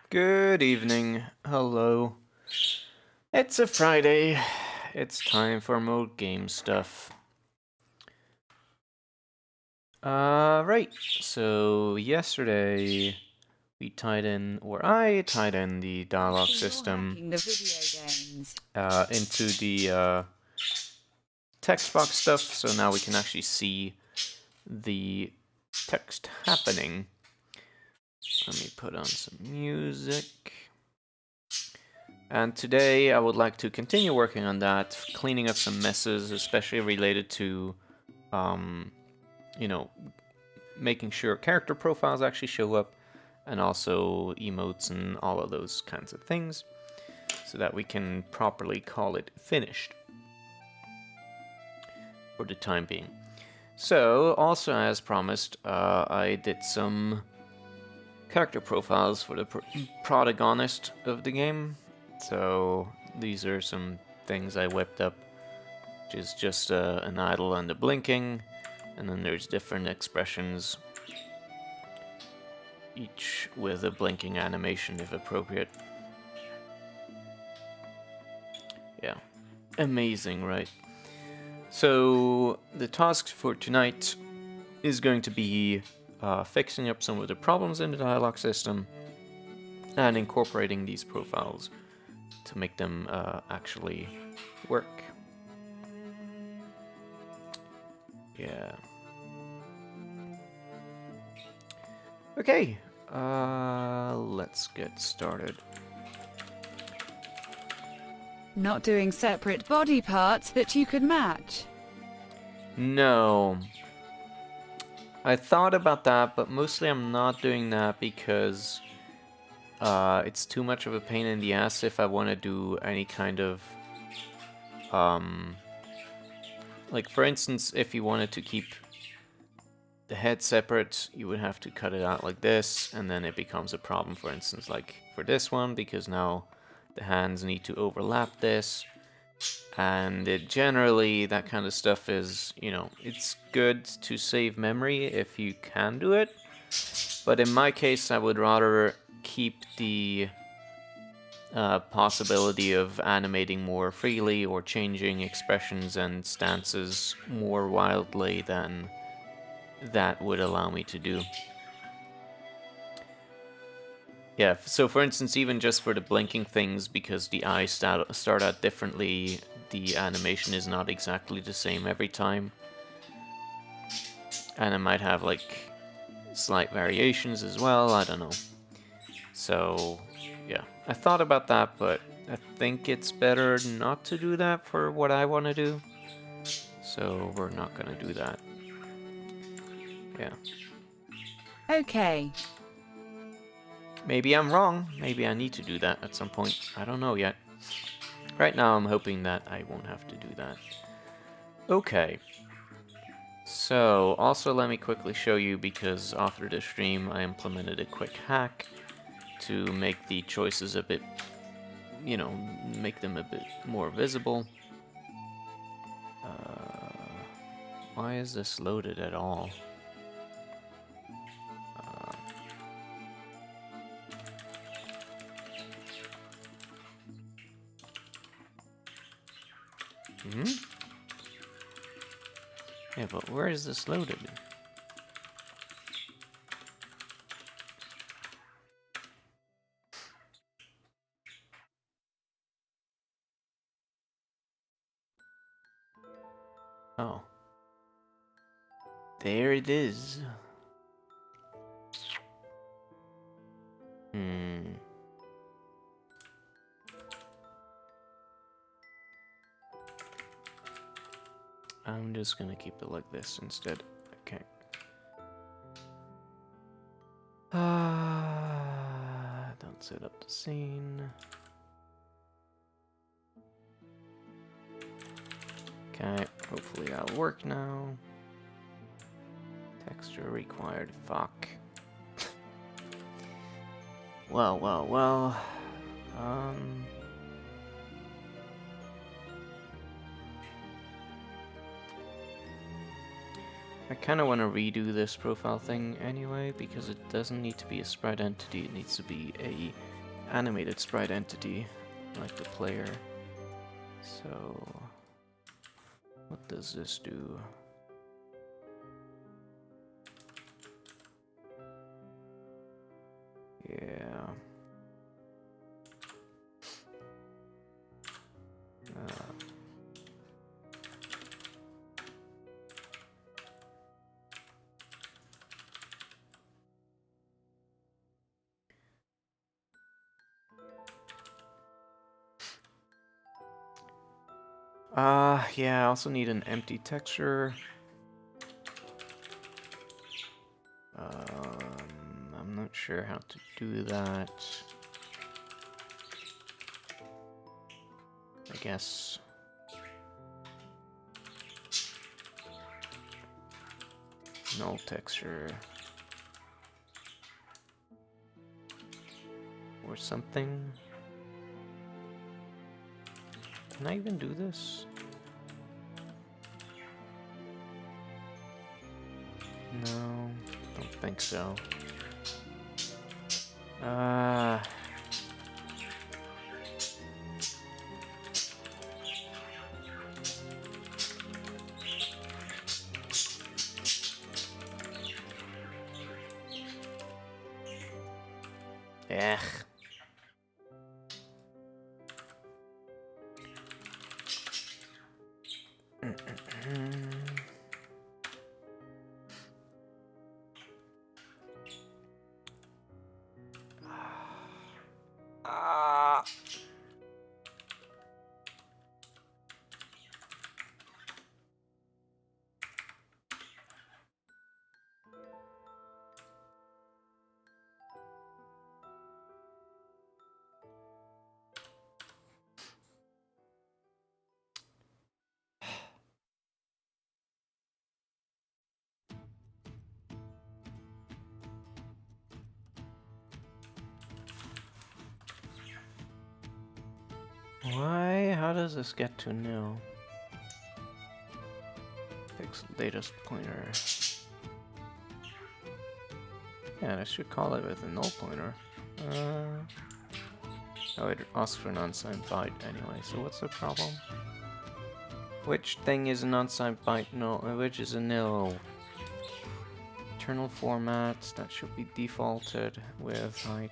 Good evening. Hello. It's a Friday. It's time for more game stuff. Right. So yesterday we tied in, or I tied in the dialogue system The video games. into the text box stuff, so now we can actually see the text happening. Let me put on some music. And today I would like to continue working on that, cleaning up some messes, especially related to, um, you know, making sure character profiles actually show up, and also emotes and all of those kinds of things, so that we can properly call it finished for the time being. So, also as promised, I did some character profiles for the protagonist of the game. So these are some things I whipped up, which is just an idle and a blinking, and then there's different expressions, each with a blinking animation if appropriate. Yeah, amazing, right? So the task for tonight is going to be fixing up some of the problems in the dialogue system and incorporating these profiles to make them actually work. Yeah. Okay, let's get started. Not doing separate body parts that you could match. No. I thought about that, but mostly I'm not doing that because it's too much of a pain in the ass if I want to do any kind of like, for instance, if you wanted to keep the head separate, you would have to cut it out like this, and then it becomes a problem, for instance, like for this one, because now the hands need to overlap this, and it generally, that kind of stuff is, it's good to save memory if you can do it, but in my case, I would rather keep the possibility of animating more freely or changing expressions and stances more wildly than that would allow me to do. Yeah, so for instance, even just for the blinking things, because the eyes start out differently, the animation is not exactly the same every time. And it might have, like, slight variations as well, I don't know. So, yeah, I thought about that, but I think it's better not to do that for what I want to do. So we're not going to do that. Yeah. Okay. Maybe I'm wrong. Maybe I need to do that at some point. I don't know yet. Right now I'm hoping that I won't have to do that. Okay. So, also let me quickly show you, because after the stream I implemented a quick hack to make the choices a bit, make them a bit more visible. Why is this loaded at all? Yeah, but where is this loaded? Oh. There it is. I'm just gonna keep it like this instead. Okay. Don't set up the scene. Okay, hopefully that'll work now. Texture required. Fuck. Well. I kind of want to redo this profile thing anyway, because it doesn't need to be a spread entity, it needs to be a animated sprite entity, like the player. So, what does this do? Yeah. Yeah, I also need an empty texture. I'm not sure how to do that. I guess. Null texture. Or something. Can I even do this? No, don't think so. Ugh. Ah. Why? How does this get to nil? Fix latest pointer. Yeah, I should call it with a null pointer. Oh, it asks for an unsigned byte anyway, so what's the problem? Which thing is an unsigned byte? No, which is a nil? Internal formats, that should be defaulted with height.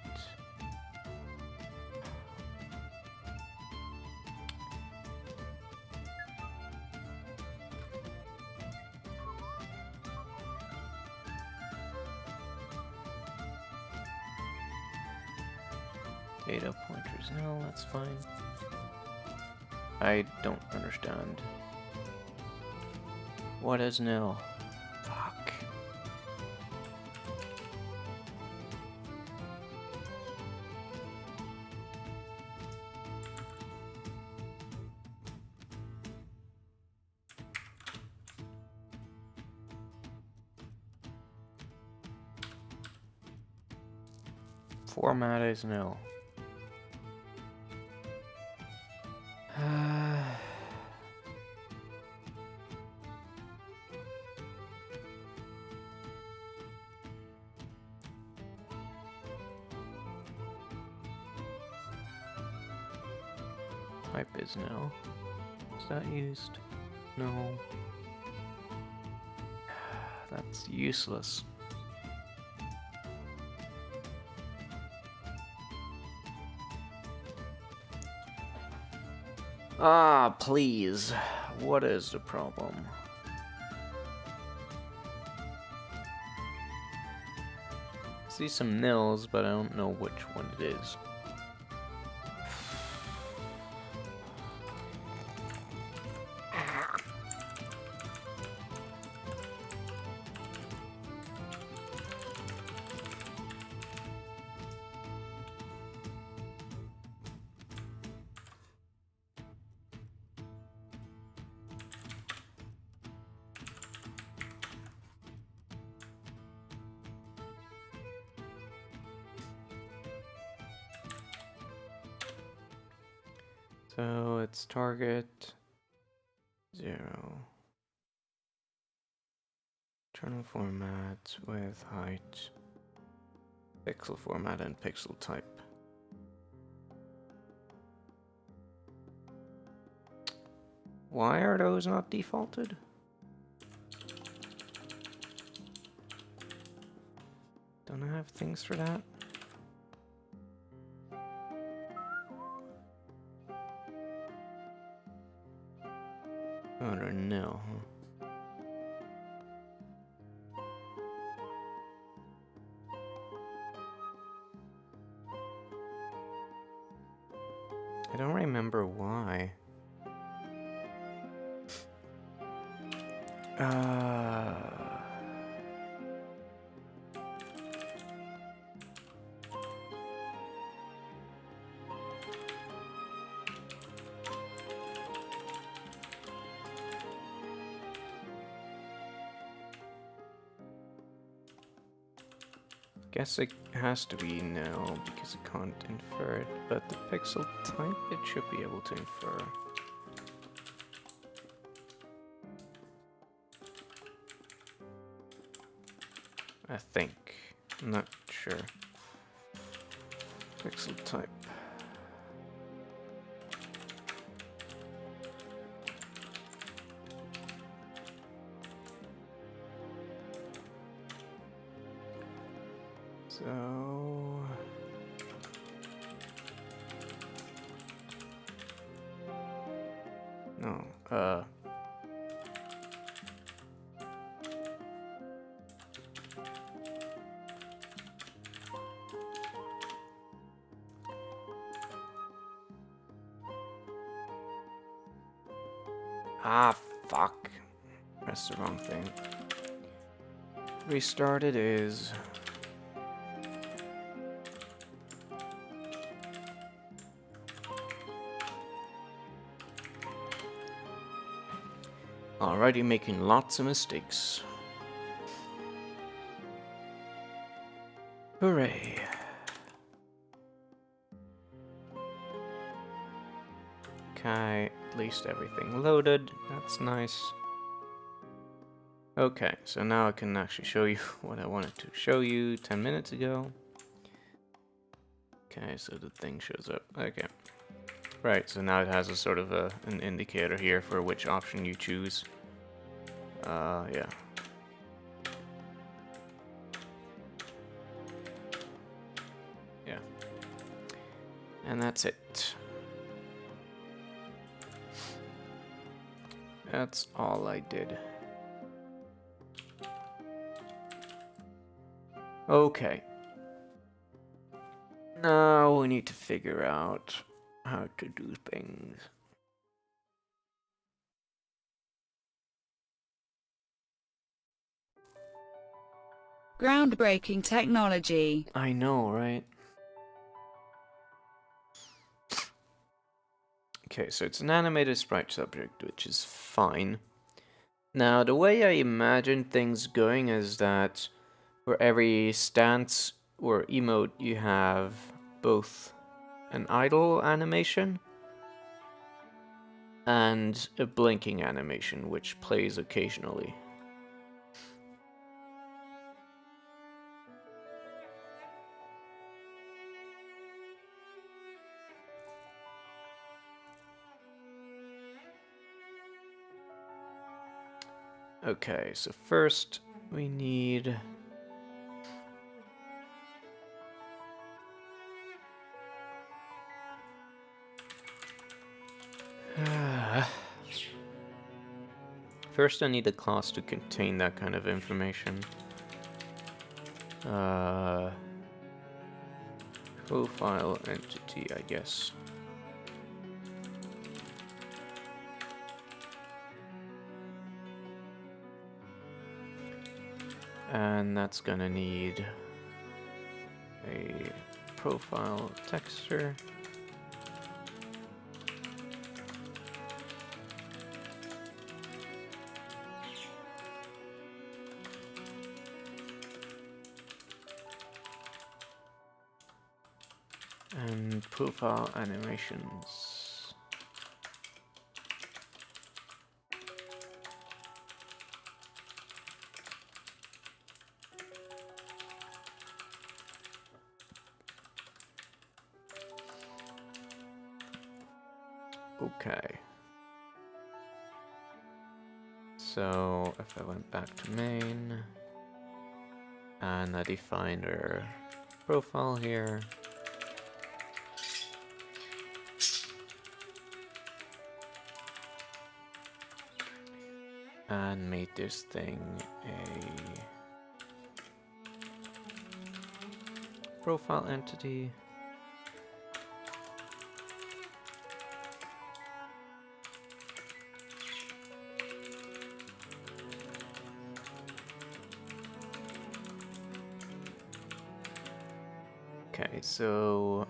Data pointers, no, that's fine. I don't understand. What is nil? Fuck. Format is nil. Type is nil. Is that used? No. That's useless. Ah, please. What is the problem? I see some nils, but I don't know which one it is. So it's target 0. Internal format with height, pixel format and pixel type. Why are those not defaulted? Don't I have things for that? Oh, they're nil, huh? I don't remember why. Guess it has to be no because it can't infer it, but the pixel type it should be able to infer. I think. I'm not sure. Pixel type. So... No, Ah, fuck. That's the wrong thing. Restart it is... Alrighty, making lots of mistakes. Hooray. Okay, at least everything loaded. That's nice. Okay, so now I can actually show you what I wanted to show you 10 minutes ago. Okay, so the thing shows up. Okay. Right, so now it has a sort of an indicator here for which option you choose. Yeah. Yeah. And that's it. That's all I did. Okay. Now we need to figure out how to do things. Groundbreaking technology. I know, right? Okay, so it's an animated sprite subject, which is fine. Now, the way I imagine things going is that for every stance or emote, you have both an idle animation and a blinking animation, which plays occasionally. Okay, so first we need... First I need a class to contain that kind of information. Profile entity, I guess. And that's gonna need a profile texture. And profile animations. Okay. So if I went back to main and I defined our profile here, and made this thing a profile entity. Okay, so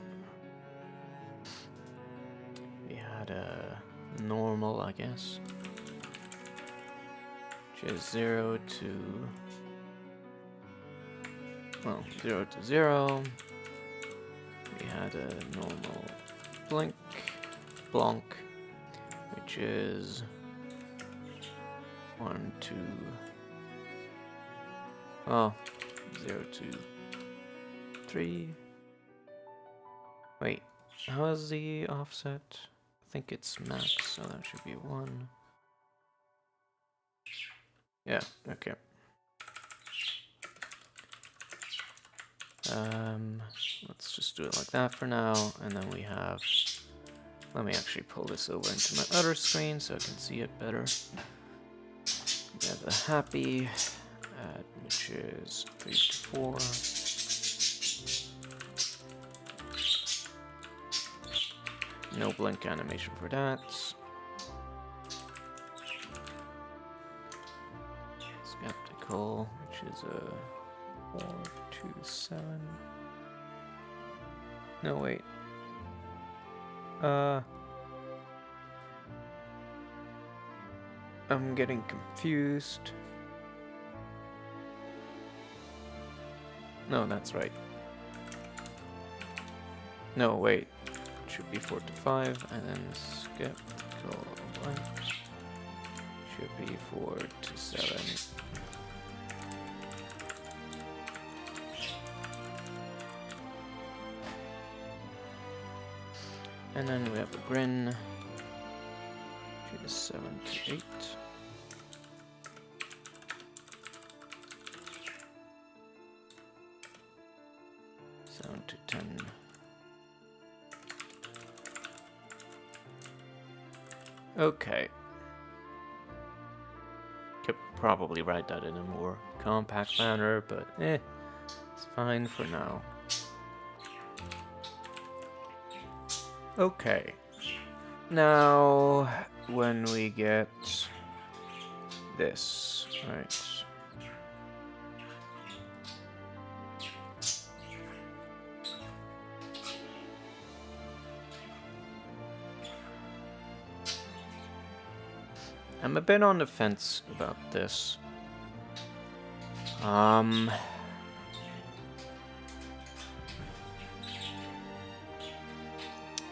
we had a normal, I guess, which is 0 to, well, 0 to 0. We had a normal blanc, which is 1 to, well, 0 to 3. Wait, how is the offset? I think it's max, so that should be 1. Yeah, okay. Let's just do it like that for now, and then we have, let me actually pull this over into my other screen so I can see it better. We have the happy, which is 3 to 4. No blink animation for that. Skeptical, which is a 4 to 7. No, wait. I'm getting confused. No, that's right. No, wait. It should be 4 to 5, and then skeptical blank should be 4 to 7. And then we have a grin, which is 7 to 8. To 10. Okay. Could probably write that in a more compact manner, but it's fine for now. Okay. Now, when we get this, right? I'm a bit on the fence about this.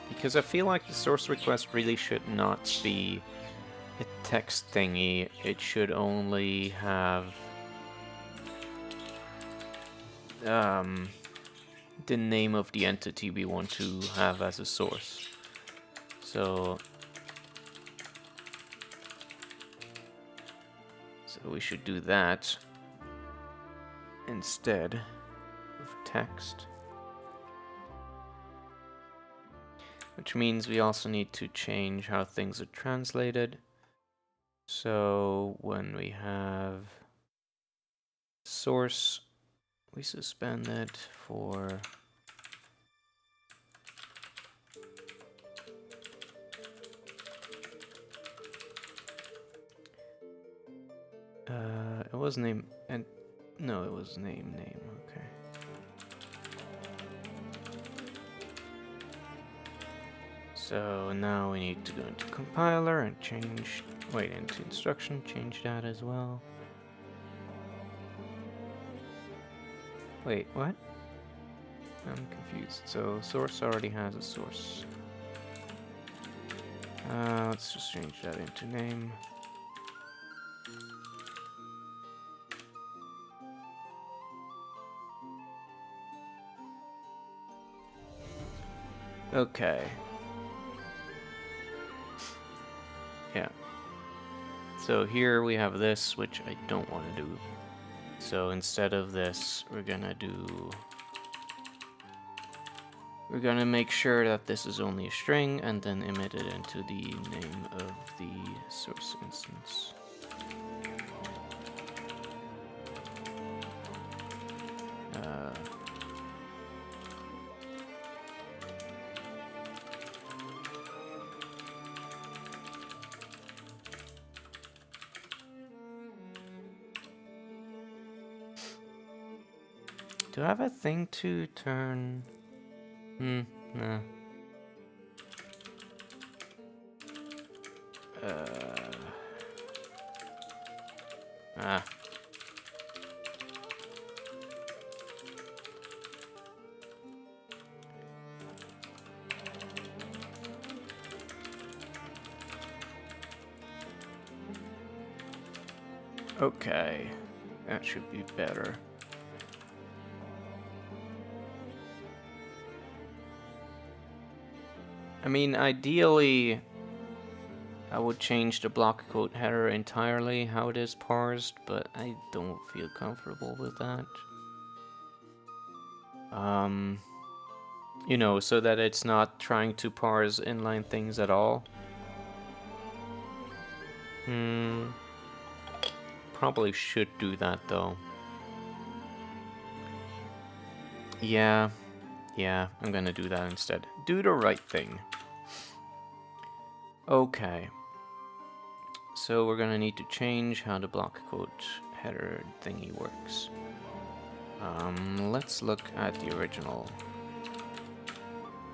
Because I feel like the source request really should not be a text thingy. It should only have the name of the entity we want to have as a source. So we should do that instead of text. Which means we also need to change how things are translated. So when we have source, we suspend it for it was name and no, it was name, okay. So now we need to go into compiler and change, into instruction, change that as well. Wait, what? I'm confused. So source already has a source. Let's just change that into name. Okay. Yeah. So here we have this, which I don't want to do. So instead of this, we're gonna make sure that this is only a string and then emit it into the name of the source instance. Do I have a thing to turn? No. Ah. Okay, that should be better. I mean, ideally, I would change the block quote header entirely, how it is parsed, but I don't feel comfortable with that. You know, so that it's not trying to parse inline things at all. Probably should do that though. Yeah, I'm gonna do that instead. Do the right thing. Okay. So we're gonna need to change how the block quote header thingy works. Let's look at the original.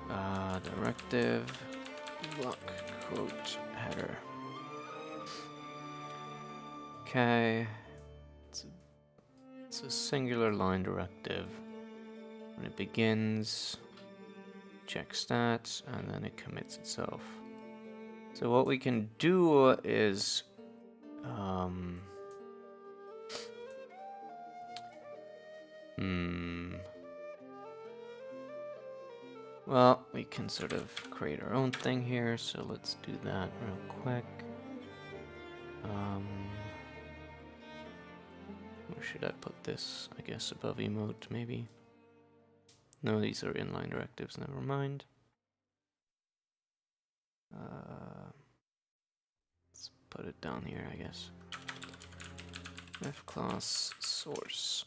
Directive block quote header. Okay. It's a singular line directive. When it begins, checks that, and then it commits itself. So what we can do is well, we can sort of create our own thing here, so let's do that real quick. Where should I put this? I guess above emote, maybe? No, these are inline directives, never mind. Let's put it down here, I guess. F class source.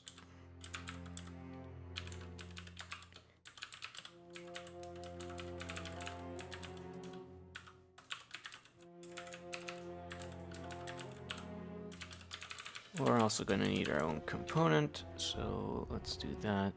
We're also going to need our own component, so let's do that.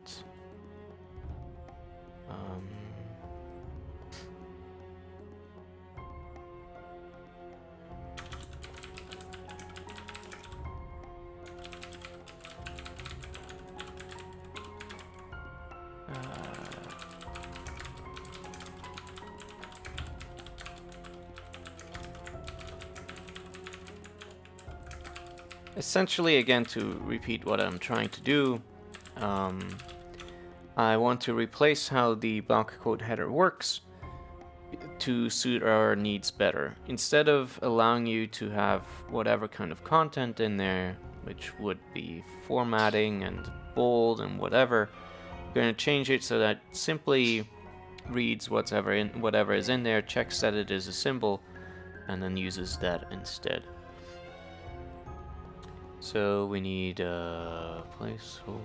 Essentially, again, to repeat what I'm trying to do, I want to replace how the block quote header works to suit our needs better. Instead of allowing you to have whatever kind of content in there, which would be formatting and bold and whatever, I'm going to change it so that it simply reads whatever is in there, checks that it is a symbol, and then uses that instead. So we need a placeholder.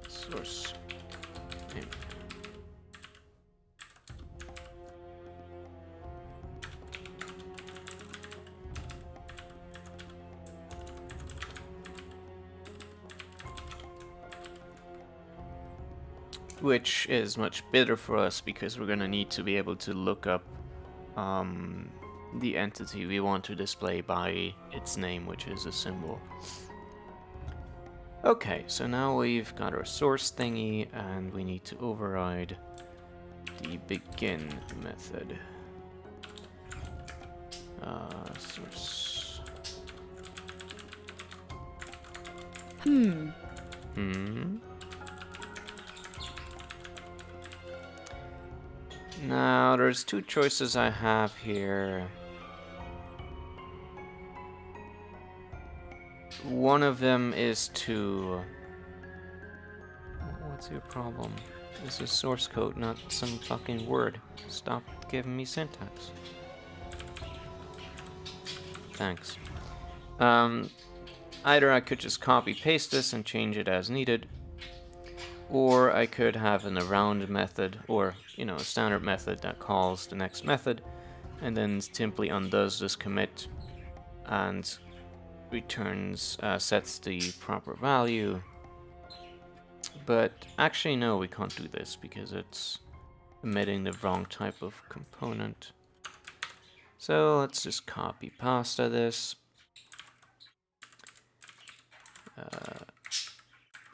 Source name. Which is much better for us because we're gonna need to be able to look up the entity we want to display by its name, which is a symbol. Okay, so now we've got our source thingy, and we need to override the begin method. Source. there's two choices I have here. One of them is to... What's your problem? This is source code, not some fucking word. Stop giving me syntax. Thanks. Either I could just copy-paste this and change it as needed, or I could have an around method, or, you know, a standard method that calls the next method, and then simply undoes this commit and returns, sets the proper value. But actually, no, we can't do this because it's emitting the wrong type of component. So let's just copy pasta this.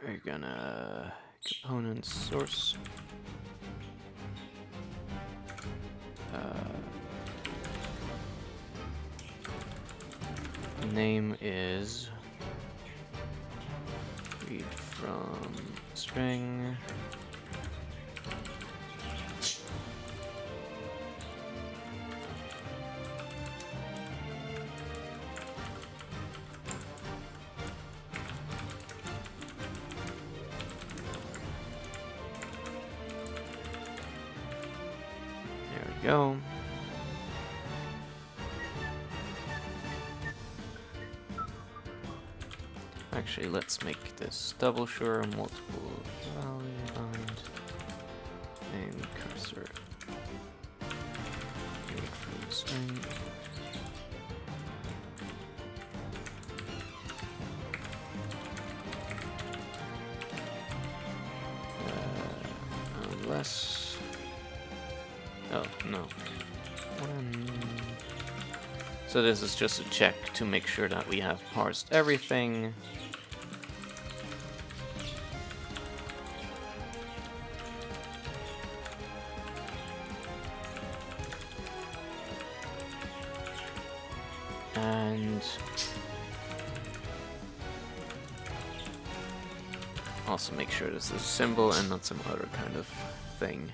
We're gonna component source. Name is read from string. There we go. Actually, let's make this double sure multiple value bind name cursor. String. Unless. Oh no. So this is just a check to make sure that we have parsed everything. And also make sure this is a symbol and not some other kind of thing.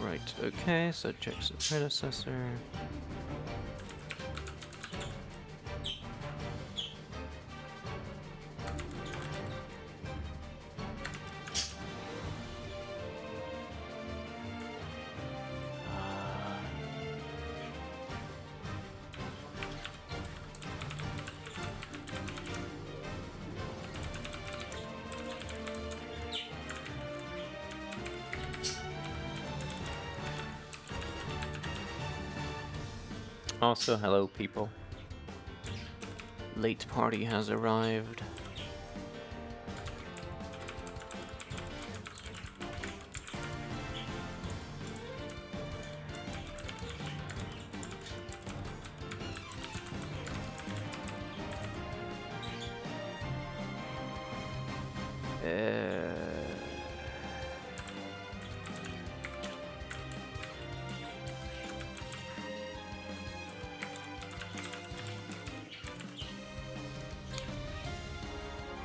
Right, okay, so checks the predecessor. Also, hello people. Late party has arrived.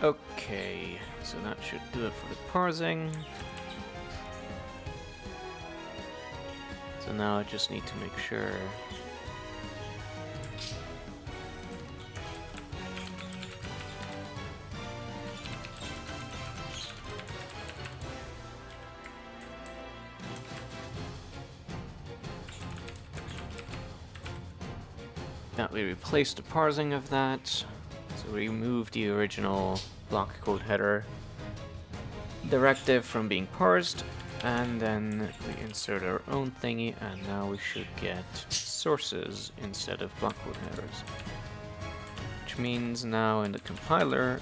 Okay, so that should do it for the parsing. So now I just need to make sure that we replace the parsing of that. So we remove the original block code header directive from being parsed, and then we insert our own thingy, and now we should get sources instead of block code headers. Which means now in the compiler,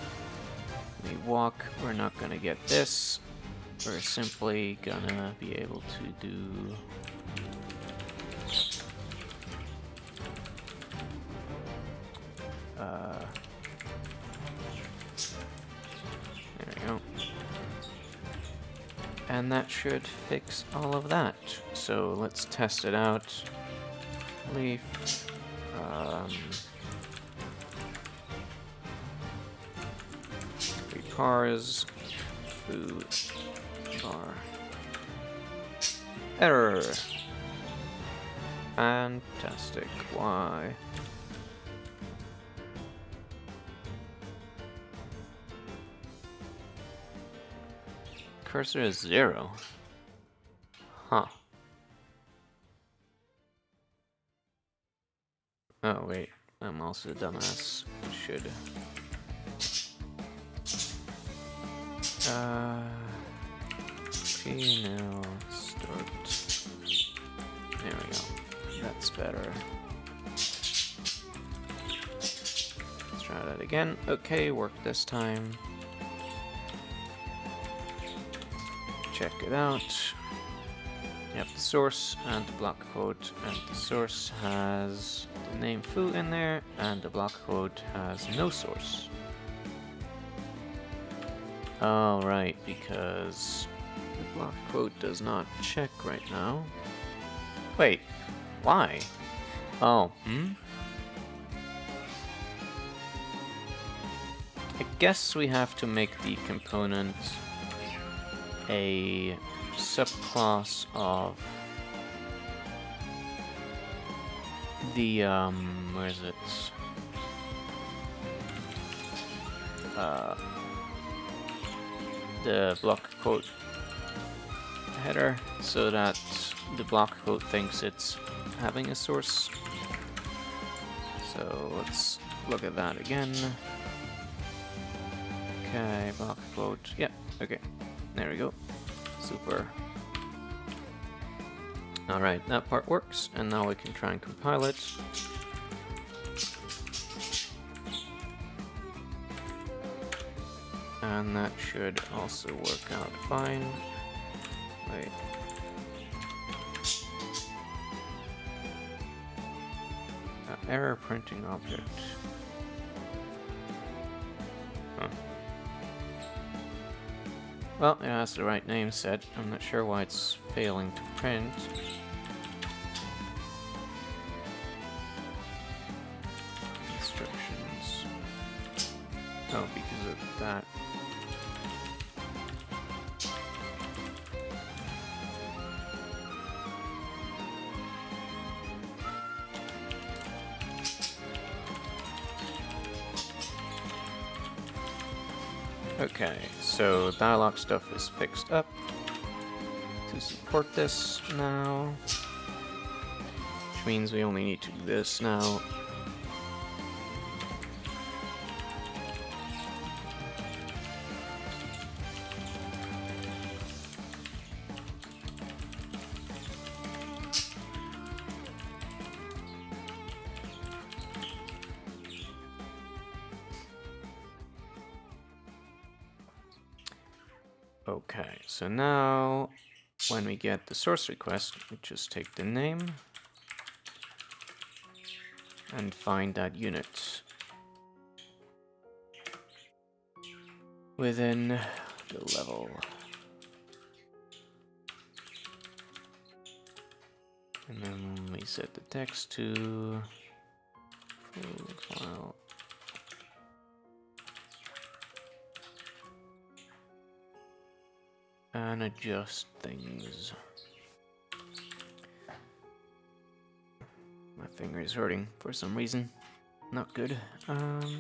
we walk, we're not gonna get this, we're simply gonna be able to do there we go. And that should fix all of that. So let's test it out. Leaf. Reparse. Food. bar. Error. Fantastic. Why? Cursor is 0. Huh. Oh wait, I'm also a dumbass. Should. Now start. There we go. That's better. Let's try that again. Okay, worked this time. Check it out. You have the source and the block code, and the source has the name foo in there, and the block code has no source. Oh, right, because the block code does not check right now. Wait, why? Oh, I guess we have to make the component a subclass of the, where is it? The block code header, so that the block code thinks it's having a source. So let's look at that again. Okay, block code, yeah, okay, there we go. Super. Alright, that part works, and now we can try and compile it. And that should also work out fine. Wait. Error printing object. Huh. Well, it has the right name set. I'm not sure why it's failing to print. Instructions. Oh, because of that. Okay, so dialog stuff is fixed up to support this now, which means we only need to do this now. Okay, so now when we get the source request, we just take the name and find that unit within the level. And then we set the text to full file. And adjust things. My finger is hurting for some reason. Not good. Okay.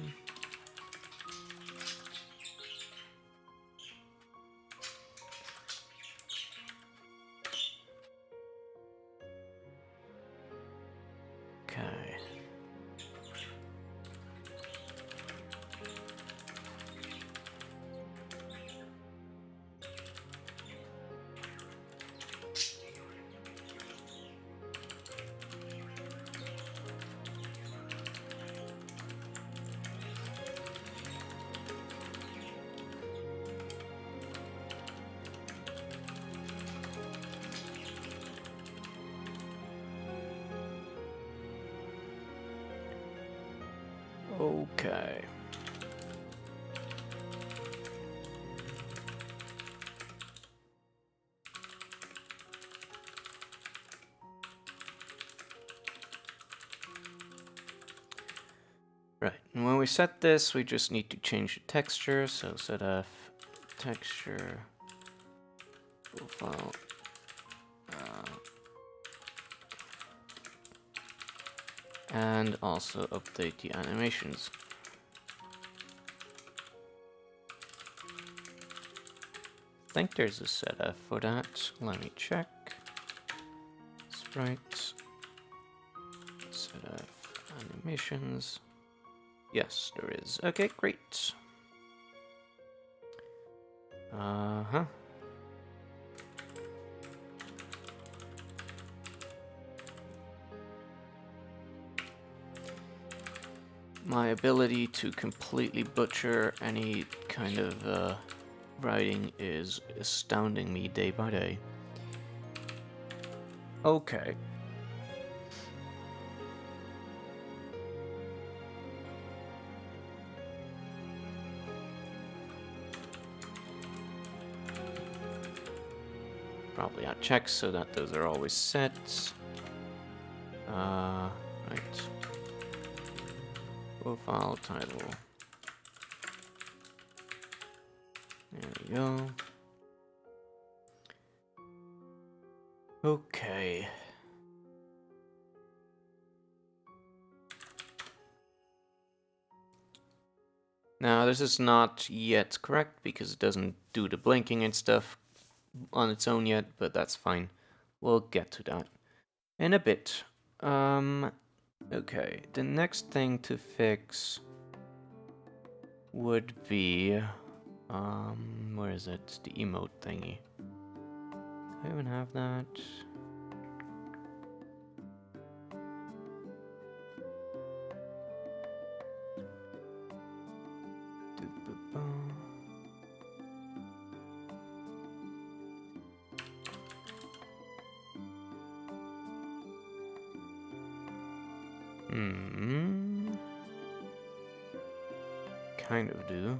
Okay. Right, and when we set this, we just need to change the texture, so set f texture profile. And also update the animations. I think there's a setup for that. Let me check. Sprites. Setup animations. Yes, there is. Okay, great. Uh-huh. My ability to completely butcher any kind of writing is astounding me day by day. Okay. Probably add checks so that those are always set. Right. Profile title. There we go. Okay. Now, this is not yet correct because it doesn't do the blinking and stuff on its own yet, but that's fine. We'll get to that in a bit. Okay, the next thing to fix would be, where is it? The emote thingy. I even have that. Kind of do.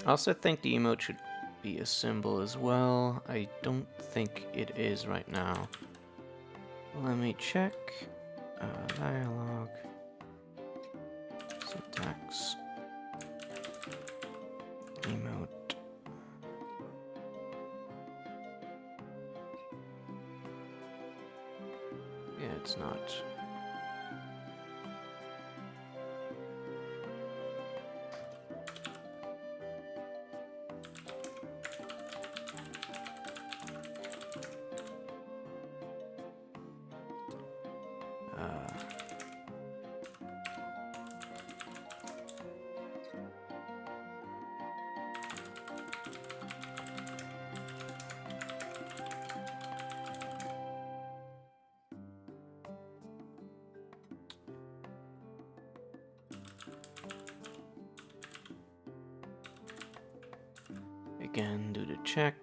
I also think the emote should be a symbol as well. I don't think it is right now. Let me check. Dialogue. Syntax. Emote. Yeah, it's not. Again, do the check.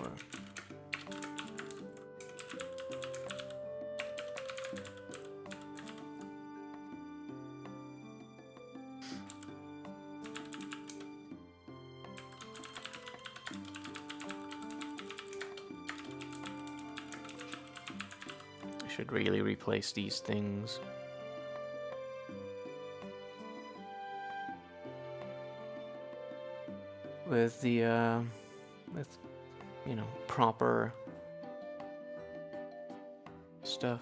Or I should really replace these things. With the, with, you know, proper stuff.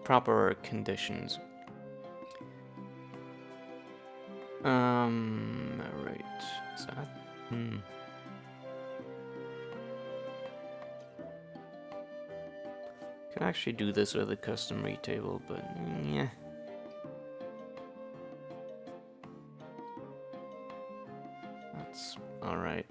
Proper conditions. Right. So, Could actually do this with a custom read table, but yeah. That's alright.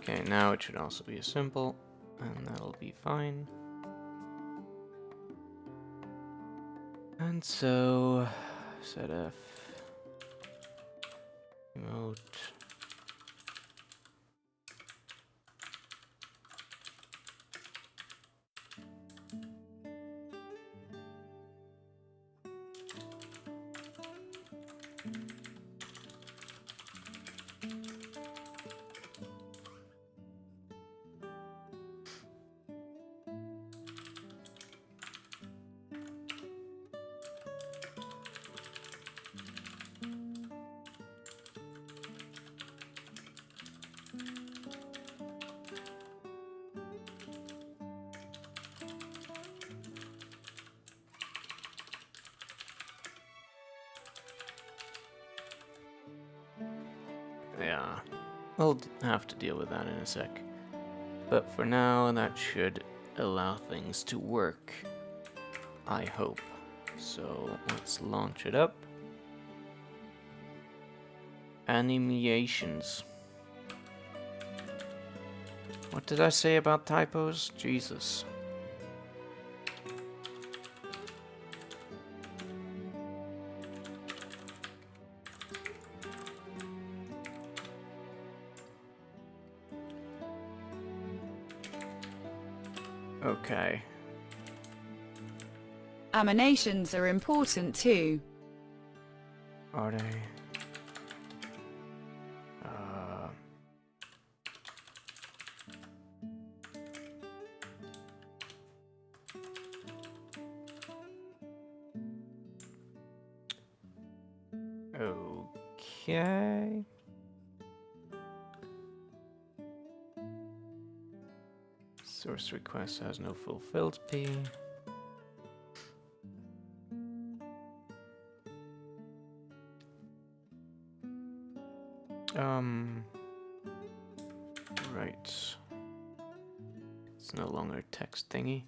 Okay, now it should also be a symbol, and that'll be fine. And so, set F, emote. We'll have to deal with that in a sec. But for now, that should allow things to work. I hope. So let's launch it up. Animations. What did I say about typos? Jesus. Okay. Animations are important too. Are they? Okay. Source request has no fulfilled P. Right. It's no longer a text thingy.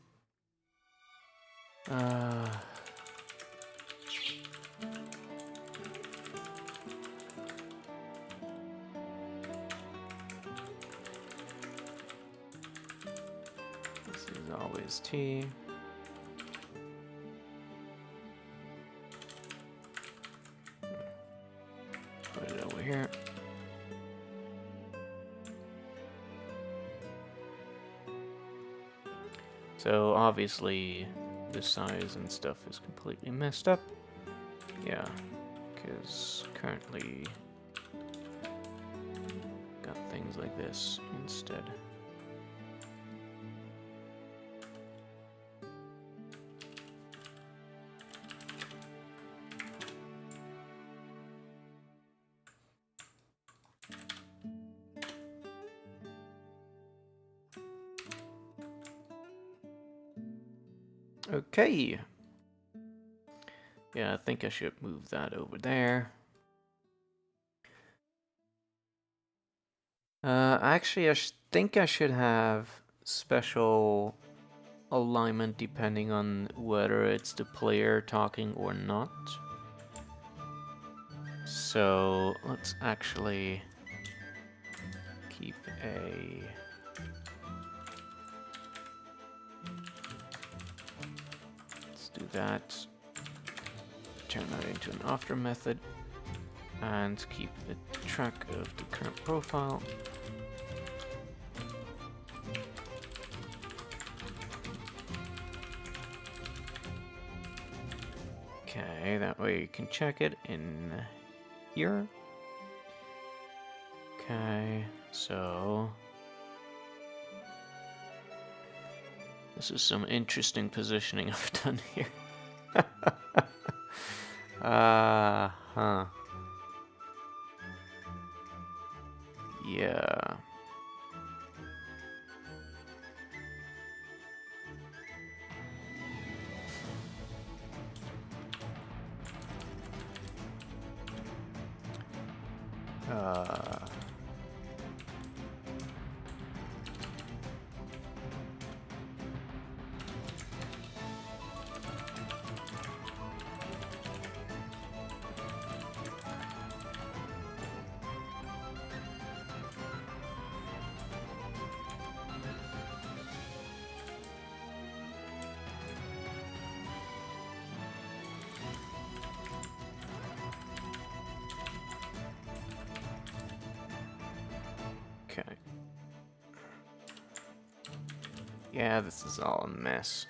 This is always T. Put it over here. So obviously the size and stuff is completely messed up. Yeah, because currently got things like this instead. Okay. Yeah, I think I should move that over there. Actually, I think I should have special alignment depending on whether it's the player talking or not. So let's actually keep a... Let's do that. Turn that into an after method and keep a track of the current profile. Okay, that way you can check it in here. Okay, so this is some interesting positioning I've done here. Huh. Yeah. Okay. Yeah, this is all a mess.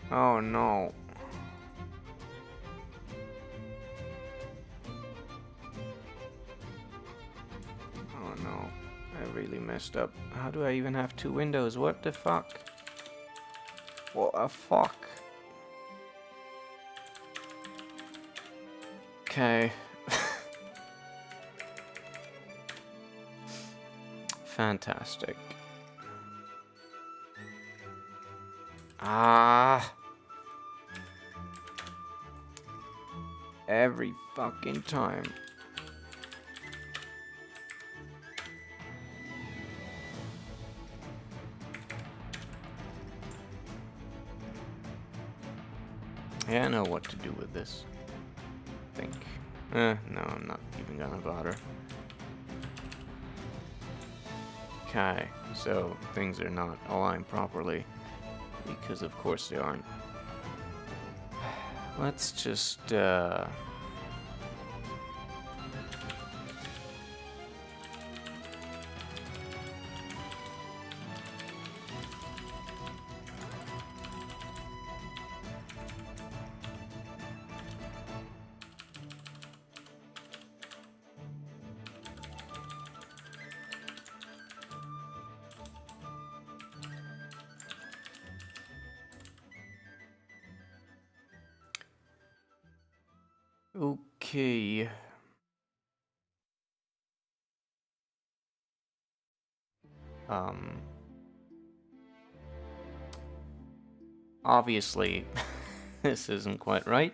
Oh no. Oh no. I really messed up. How do I even have two windows? What the fuck? What the fuck? Okay. Fantastic. Ah! Every fucking time. Yeah, I know what to do with this. I think. No, I'm not even gonna bother. Okay, so things are not aligned properly. Because of course they aren't. Let's just, okay. Obviously, this isn't quite right.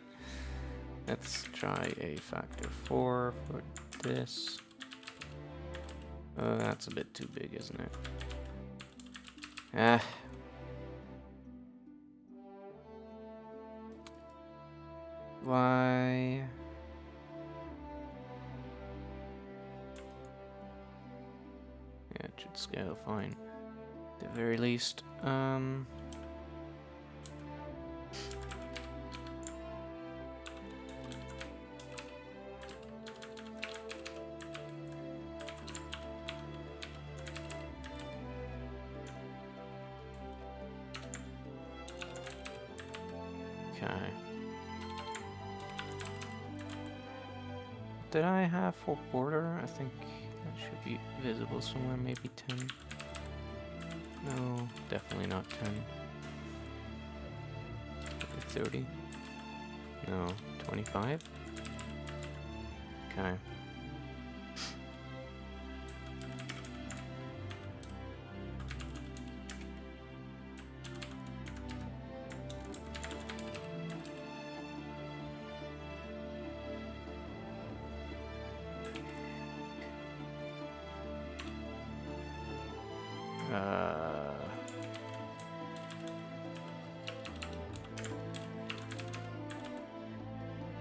Let's try a factor 4 for this. That's a bit too big, isn't it? Ah. Why? Yeah, it should scale fine. At the very least. Okay. Did I have full border? I think that should be visible somewhere, maybe 10. No, definitely not 10. Maybe 30? No, 25? Okay.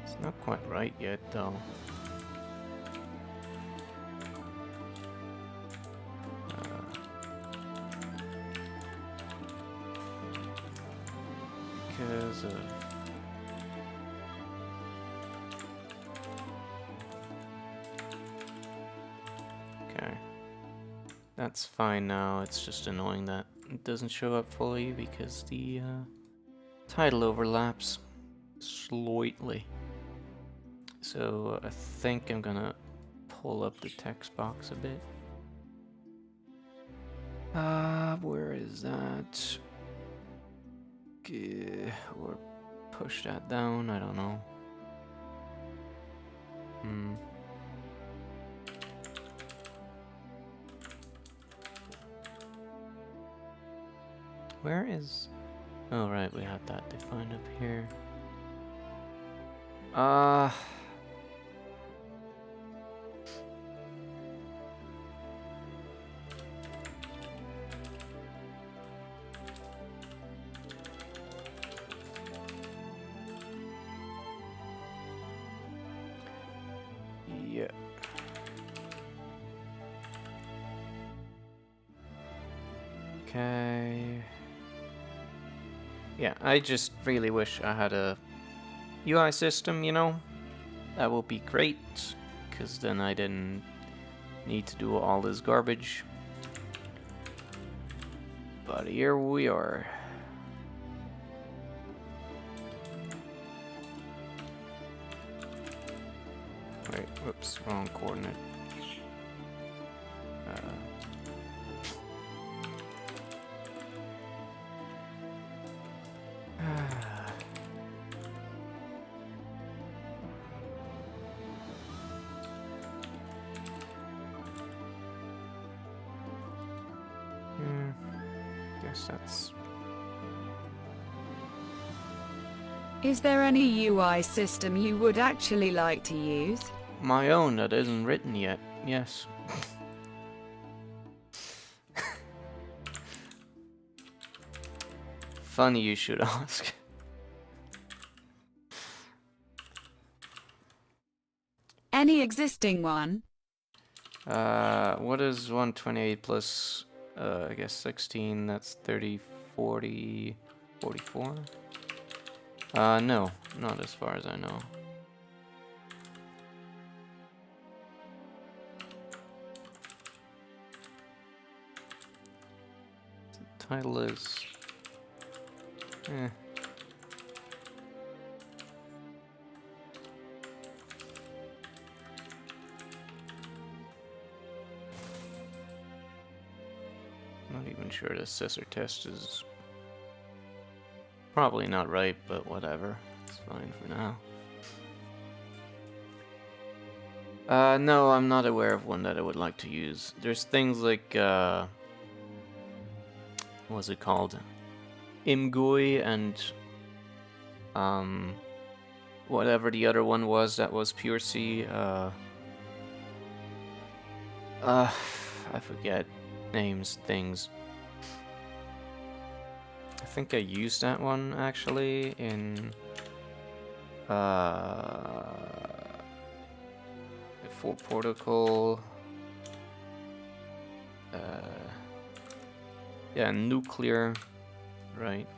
It's not quite right yet, though. Because of... Okay. That's fine now, it's just annoying that it doesn't show up fully because the title overlaps slightly. So I think I'm gonna pull up the text box a bit. Where is that? Or push that down, I don't know. Where is... Oh right, we have that defined up here. Yeah. Okay. Yeah, I just really wish I had a UI system, you know? That would be great, because then I didn't need to do all this garbage. But here we are. Wait, whoops, wrong coordinate. Guess that's... Is there any UI system you would actually like to use? my own that isn't written yet, yes. Funny you should ask. Any existing one? What is 128 plus, I guess 16, that's 30, 40, 44? No, not as far as I know. The title is... Not even sure the assessor test is probably not right, but whatever. It's fine for now. No, I'm not aware of one that I would like to use. There's things like, what's it called? Imgui and, whatever the other one was that was pure C, I forget names, things. I think I used that one actually in for protocol. Yeah, nuclear, right?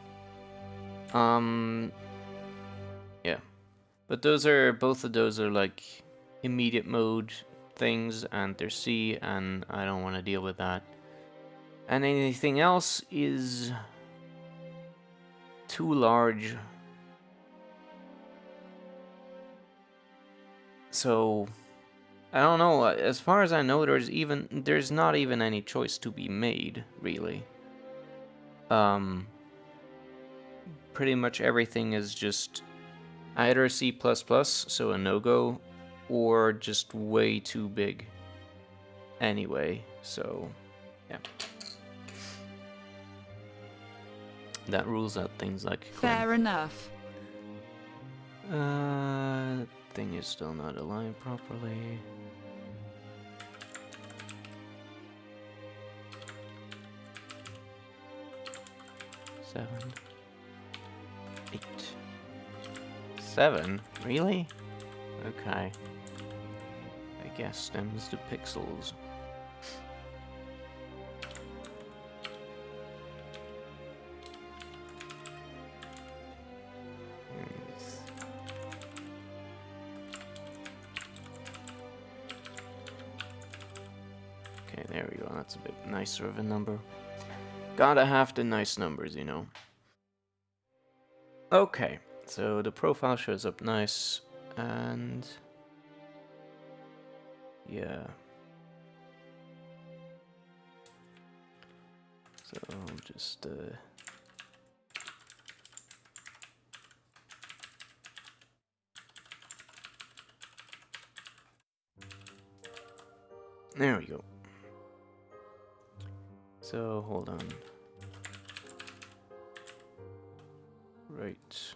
Yeah, but both of those are like immediate mode things, and they're C, and I don't want to deal with that. And anything else is too large. So I don't know. As far as I know, there's not even any choice to be made, really. Pretty much everything is just either C++, so a no-go, or just way too big. Anyway, so yeah. That rules out things like Clem. Fair enough. Thing is still not aligned properly. Seven. 8. 7? Really? Okay. I guess stems to pixels. Okay, there we go. That's a bit nicer of a number. Gotta have the nice numbers, you know. Okay, so the profile shows up nice, and yeah. So just there we go. So hold on. Right.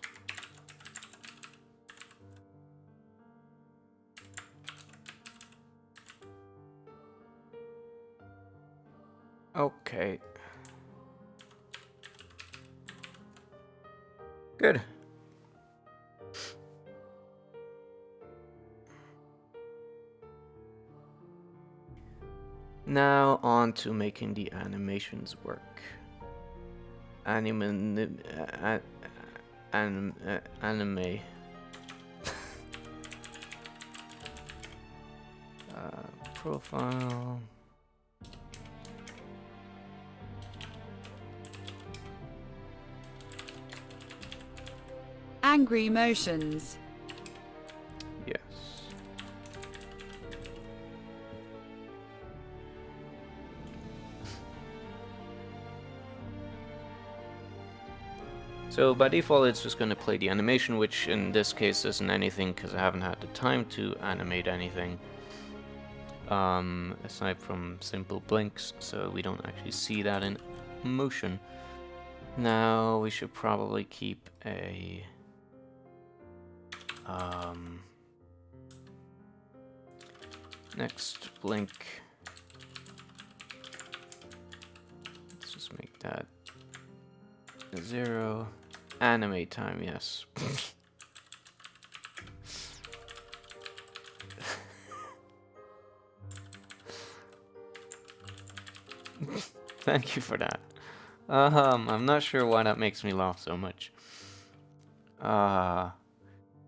Okay. Good. Now on to making the animations work. Anime. Profile. Angry motions. Yes. So by default it's just going to play the animation, which in this case isn't anything because I haven't had the time to animate anything. aside from simple blinks, so we don't actually see that in motion. Now we should probably keep a next blink. Let's just make that 0. Animate time, yes. Thank you for that. I'm not sure why that makes me laugh so much.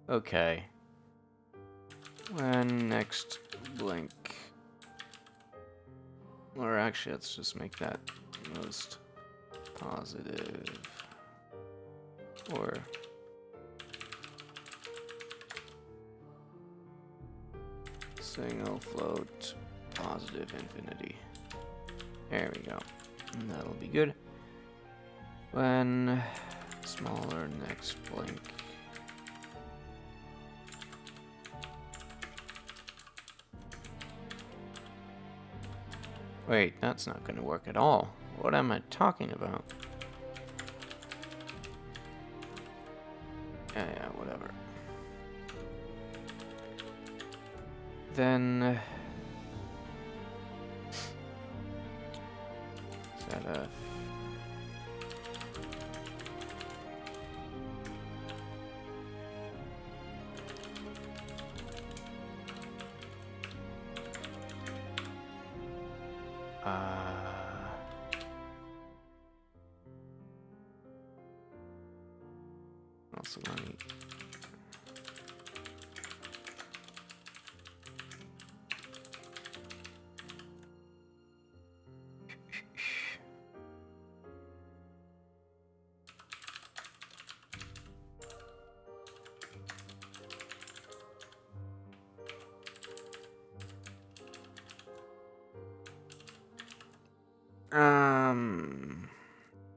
Okay. When next blink. Or actually, let's just make that most positive. Or single float positive infinity. There we go. And that'll be good. When smaller next blink. Wait, that's not going to work at all. What am I talking about? Yeah, whatever. Then set a also let me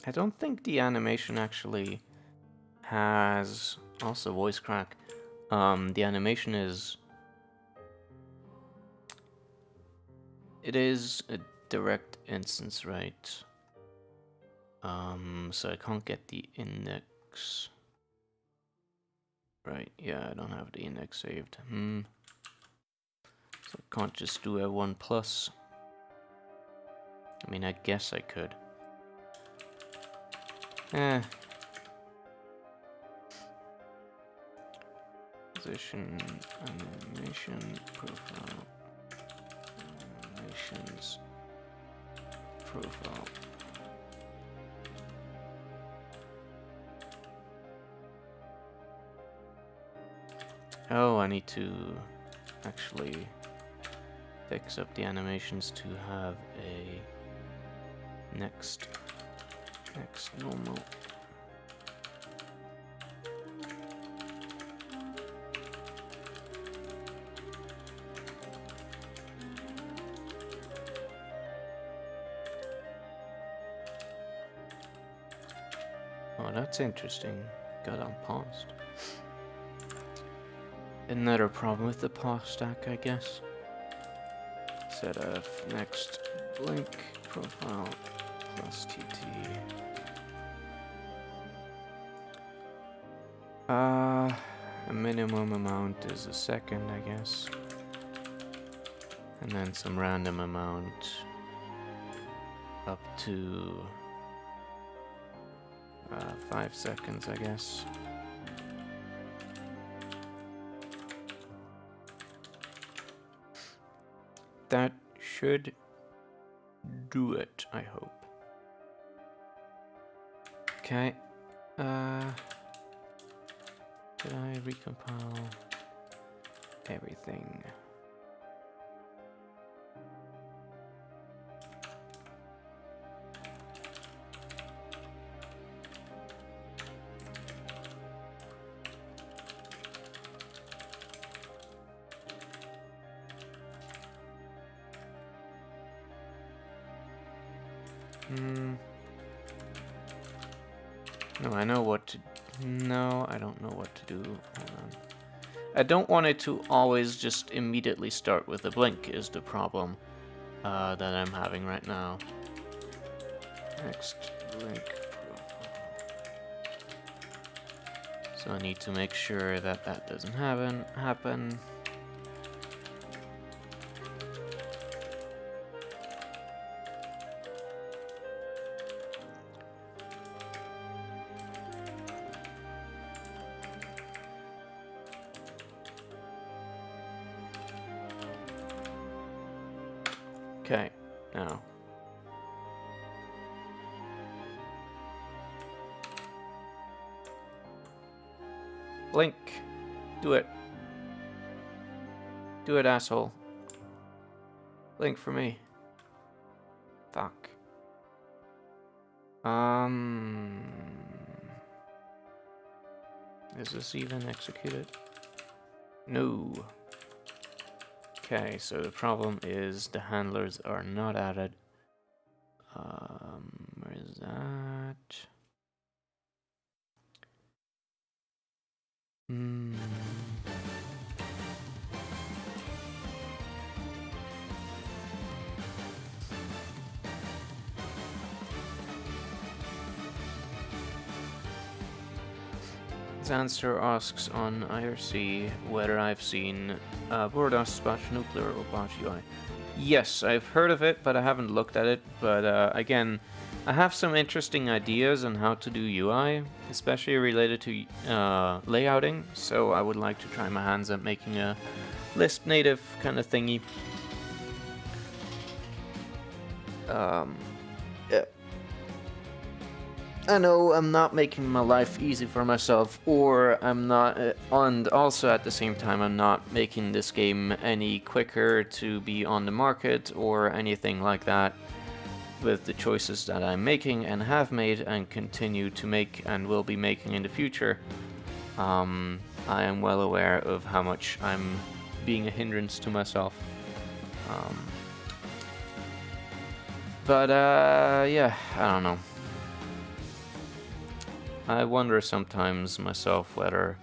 I don't think the animation actually has also voice crack. The animation is a direct instance, right? So I can't get the index. Right, yeah, I don't have the index saved. So I can't just do a 1+. I mean, I guess I could. Position, animation, profile, animations, profile. Oh, I need to actually fix up the animations to have a next normal. Oh, that's interesting. Got unpaused. Another problem with the pause stack, I guess. Set of next blink profile plus TT. A minimum amount is a second, I guess. And then some random amount up to 5 seconds, I guess. That should do it, I hope. Okay. Did I recompile everything? No, I know what to... No, I don't know what to do. Hold on. I don't want it to always just immediately start with a blink is the problem that I'm having right now. Next blink profile. So I need to make sure that that doesn't happen. Okay, now. Blink. Do it. Do it, asshole. Blink for me. Fuck. Is this even executed? No. Okay, so the problem is the handlers are not added. Where is that? Zanster asks on IRC whether I've seen Bordos Batch Nuclear or Batch UI. Yes, I've heard of it, but I haven't looked at it. But again, I have some interesting ideas on how to do UI, especially related to layouting. So I would like to try my hands at making a list native kind of thingy. Yeah. I know I'm not making my life easy for myself, or I'm not, and also at the same time I'm not making this game any quicker to be on the market or anything like that with the choices that I'm making and have made and continue to make and will be making in the future. I am well aware of how much I'm being a hindrance to myself. Yeah, I don't know. I wonder sometimes myself whether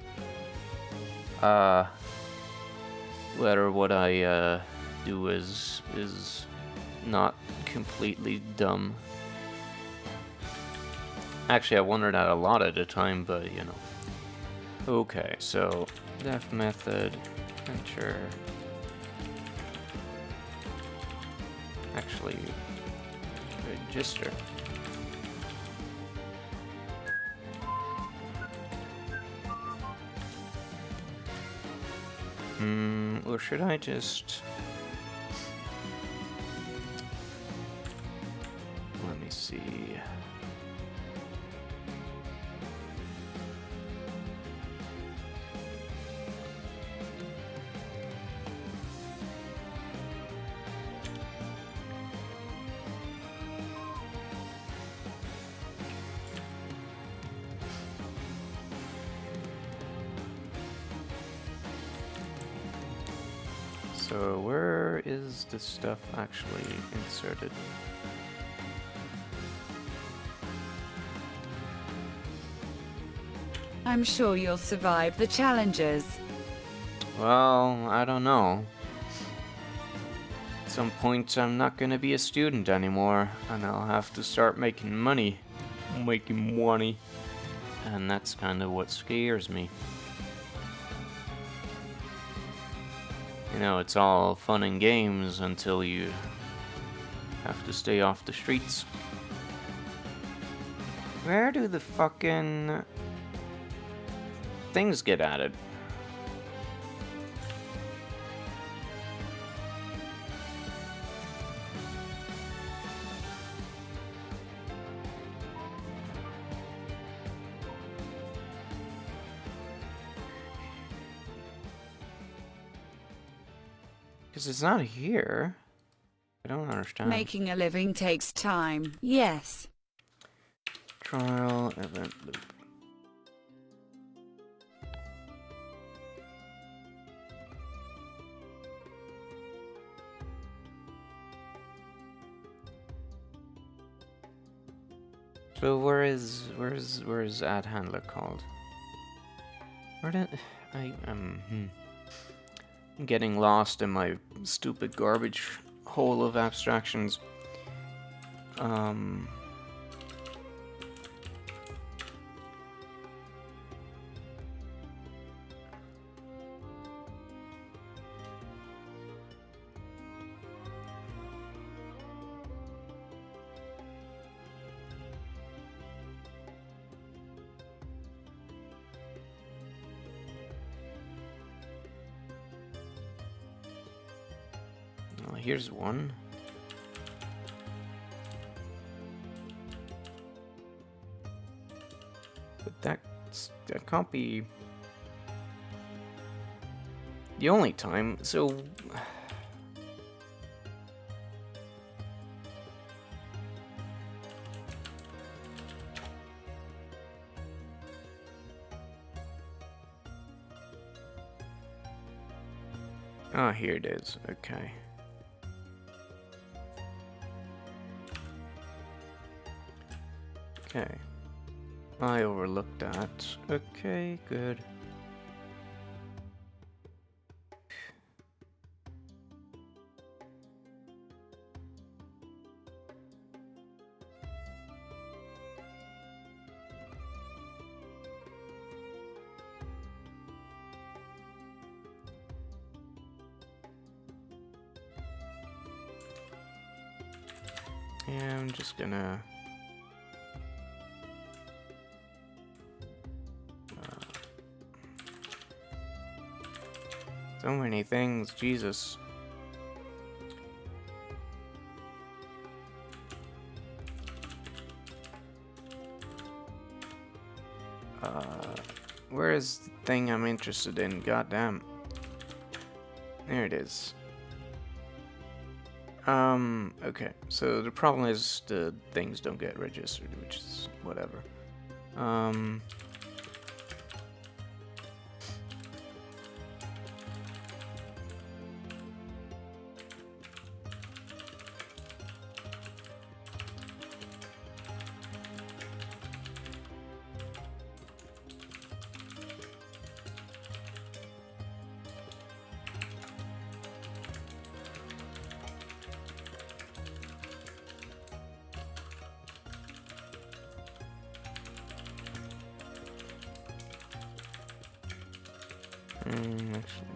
what I do is not completely dumb. Actually, I wonder that a lot at the time, but you know. Okay, so def method enter. Actually, register. Or should I just... Let me see... So where is this stuff actually inserted? I'm sure you'll survive the challenges. Well, I don't know. At some point I'm not gonna be a student anymore, and I'll have to start making money. And that's kind of what scares me. You know, it's all fun and games until you have to stay off the streets. Where do the fucking things get added? Because it's not here. I don't understand. Making a living takes time, yes. Trial event loop. So where is add handler called? I'm getting lost in my stupid garbage hole of abstractions. Well, here's one. But that can't be the only time, so... Ah, here it is. Okay. Okay. I overlooked that. Okay, good. Yeah, I'm just gonna... so many things, Jesus. Where is the thing I'm interested in? Goddamn. There it is. Okay, so the problem is the things don't get registered, which is whatever. Actually.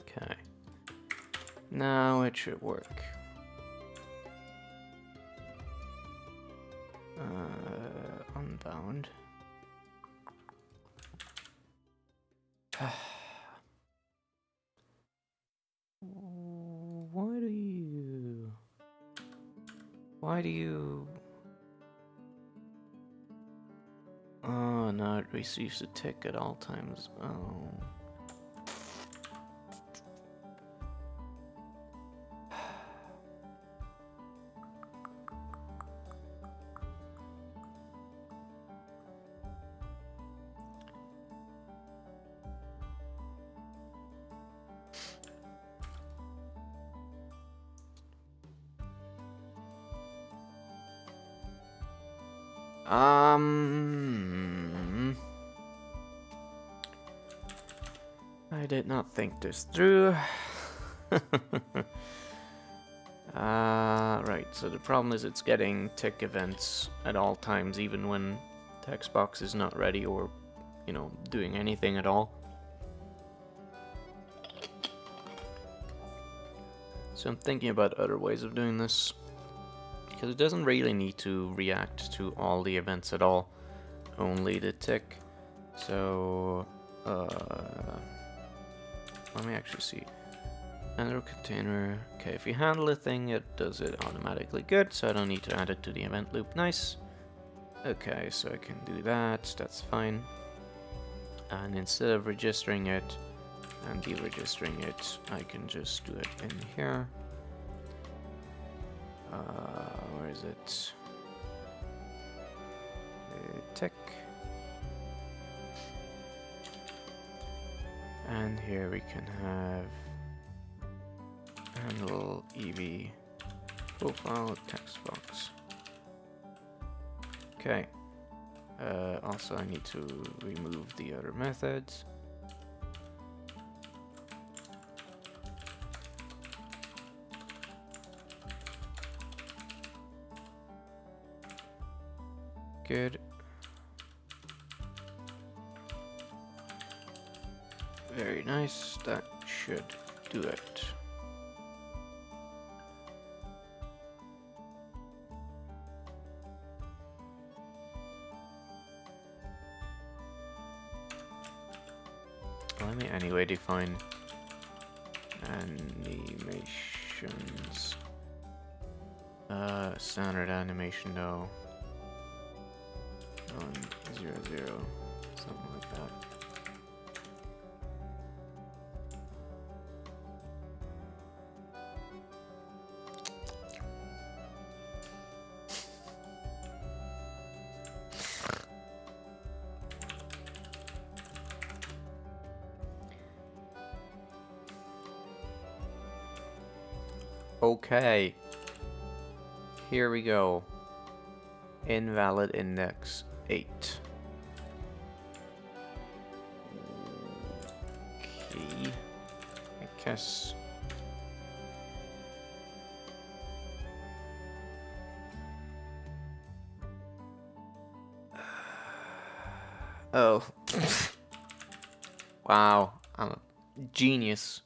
Okay. Now it should work. Unbound. Why do you... Oh, no, it receives a tick at all times. Oh. I did not think this through. Right, so the problem is it's getting tick events at all times, even when text box is not ready or, you know, doing anything at all. So I'm thinking about other ways of doing this, because it doesn't really need to react to all the events at all, only the tick. So, let me actually see. Handle container. Okay, if you handle a thing, it does it automatically. Good, so I don't need to add it to the event loop. Nice. Okay, so I can do that. That's fine. And instead of registering it and deregistering it, I can just do it in here. Where is it? Tick. And And here we can have handle EV profile text box. Okay. Also, I need to remove the other methods. Good. Very nice. That should do it. Let me anyway define animations. Standard animation though. 100, something like that. Okay. Here we go. Invalid index 8. Okay. I guess. Oh. Wow. I'm a genius.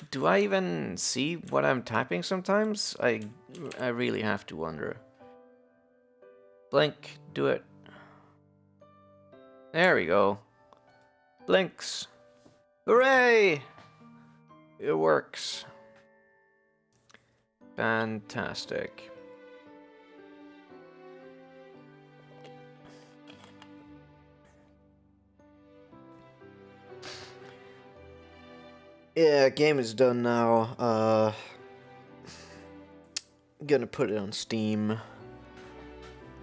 Do I even see what I'm typing sometimes? I really have to wonder. Blink, do it. There we go. Blinks. Hooray! It works. Fantastic. Yeah, game is done now. Gonna put it on Steam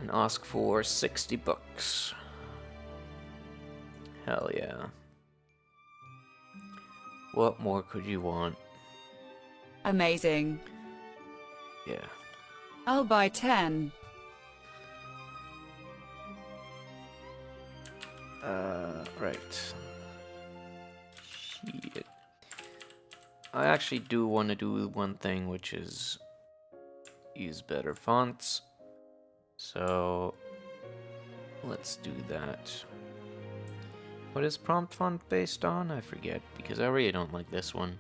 and ask for 60 bucks. Hell yeah. What more could you want? Amazing. Yeah. I'll buy 10. Right. Shit. I actually do want to do one thing, which is use better fonts. So let's do that. What is prompt font based on? I forget, because I really don't like this one.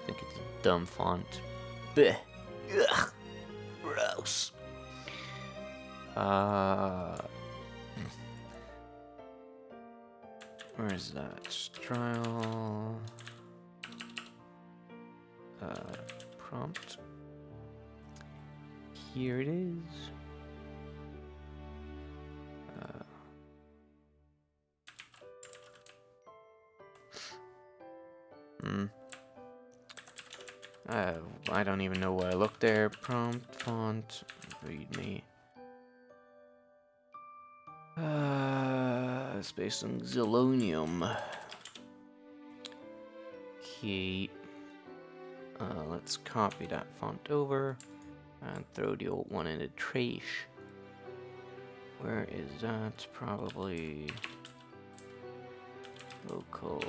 I think it's a dumb font. Blech. Ugh. Gross. Where is that? Trial. Prompt. Here it is. I don't even know where I looked there. Prompt, font, readme. It's based on Xylonium. Okay. Let's copy that font over and throw the old one in the trash. Where is that? Probably local.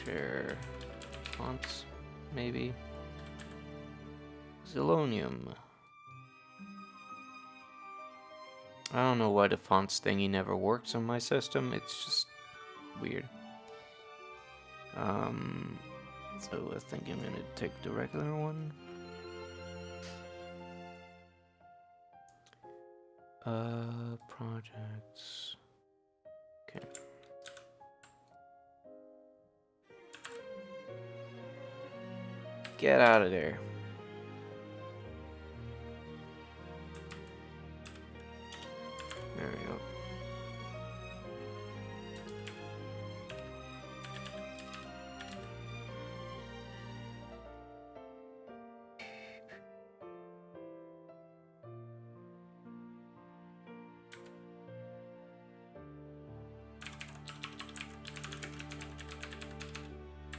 Share fonts, maybe. Xylonium. I don't know why the fonts thingy never works on my system. It's just weird. So I think I'm gonna take the regular one. Projects. Okay. Get out of there. There we go.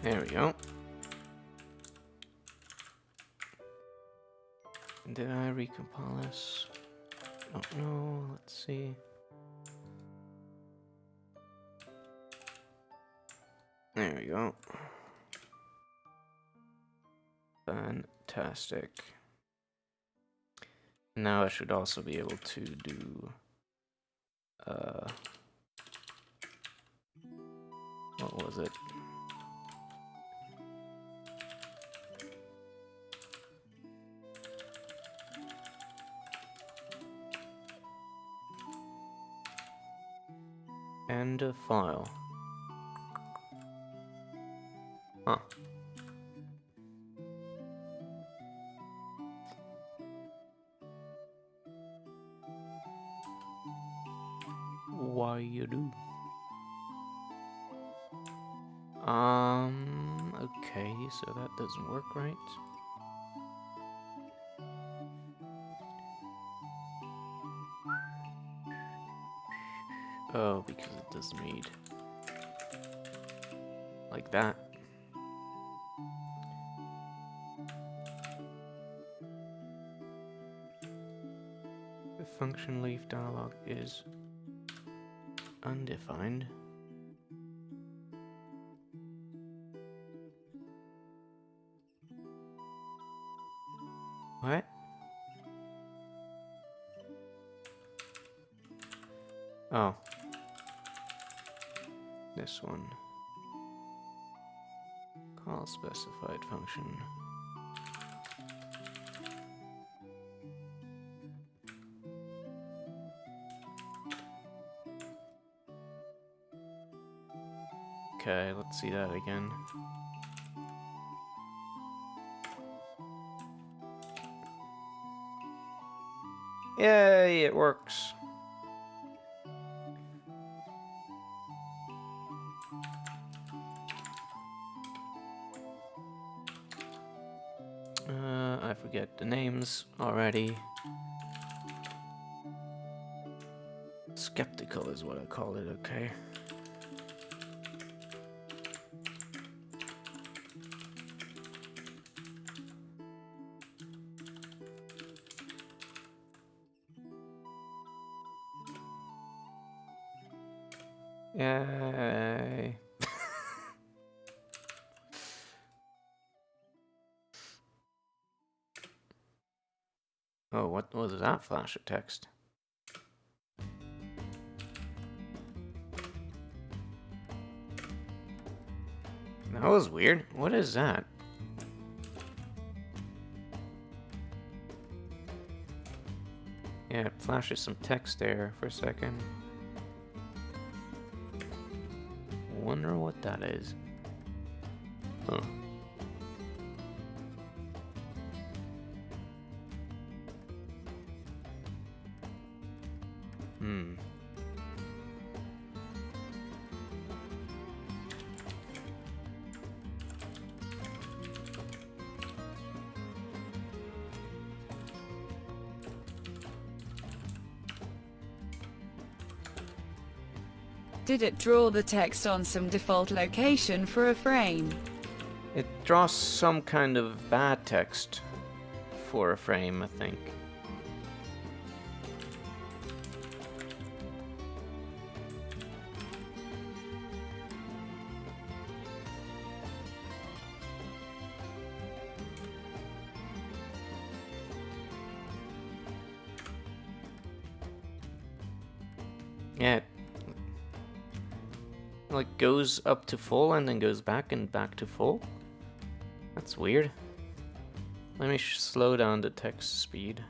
There we go. Did I recompile this? Oh no, let's see. There we go. Fantastic. Now I should also be able to do what was it? End of file. Huh. Why you do? Okay, so that doesn't work right. Oh, because it doesn't read like that. The function leaf dialog is undefined. What? Oh. This one. Call specified function. Okay, let's see that again. Yay, it works. I forget the names already. Skeptical is what I call it, okay? Yay. Oh, what was that flash of text? That was weird. What is that? Yeah, it flashes some text there for a second. Wonder what that is. Huh. Hmm. Did it draw the text on some default location for a frame? It draws some kind of bad text for a frame, I think. Yeah, it like goes up to full and then goes back and back to full. That's weird. Let me slow down the text speed.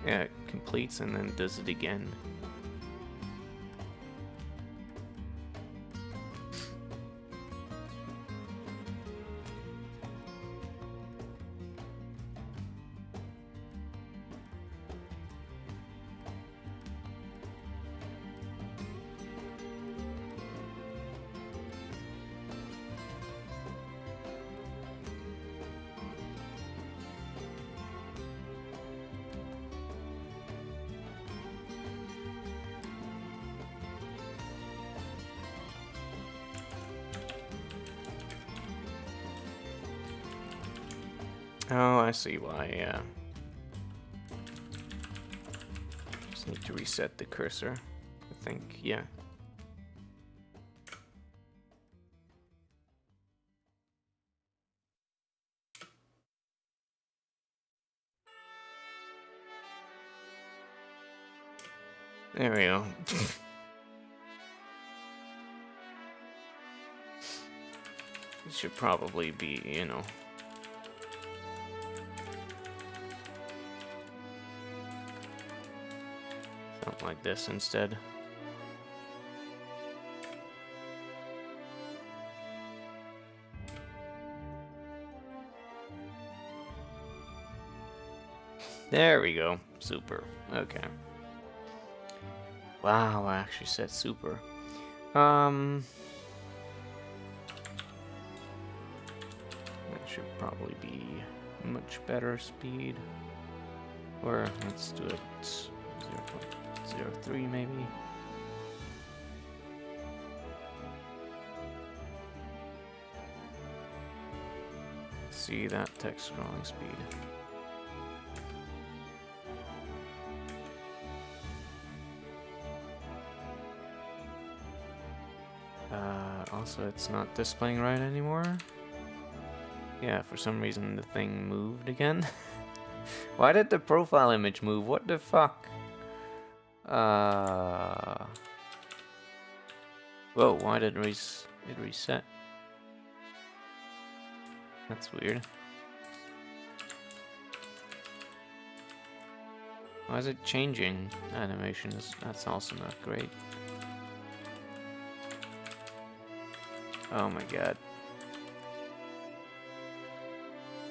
Yeah, it completes and then does it again. Oh, I see why, yeah. Just need to reset the cursor, I think, yeah. There we go. It should probably be, you know. Something like this instead. There we go. Super. Okay. Wow, I actually said super. That should probably be much better speed. Or let's do it 0.03 maybe. See that text scrolling speed. Also, it's not displaying right anymore. Yeah, for some reason the thing moved again. Why did the profile image move? What the fuck? Whoa, why did it reset? That's weird. Why is it changing animations? That's also not great. Oh my god.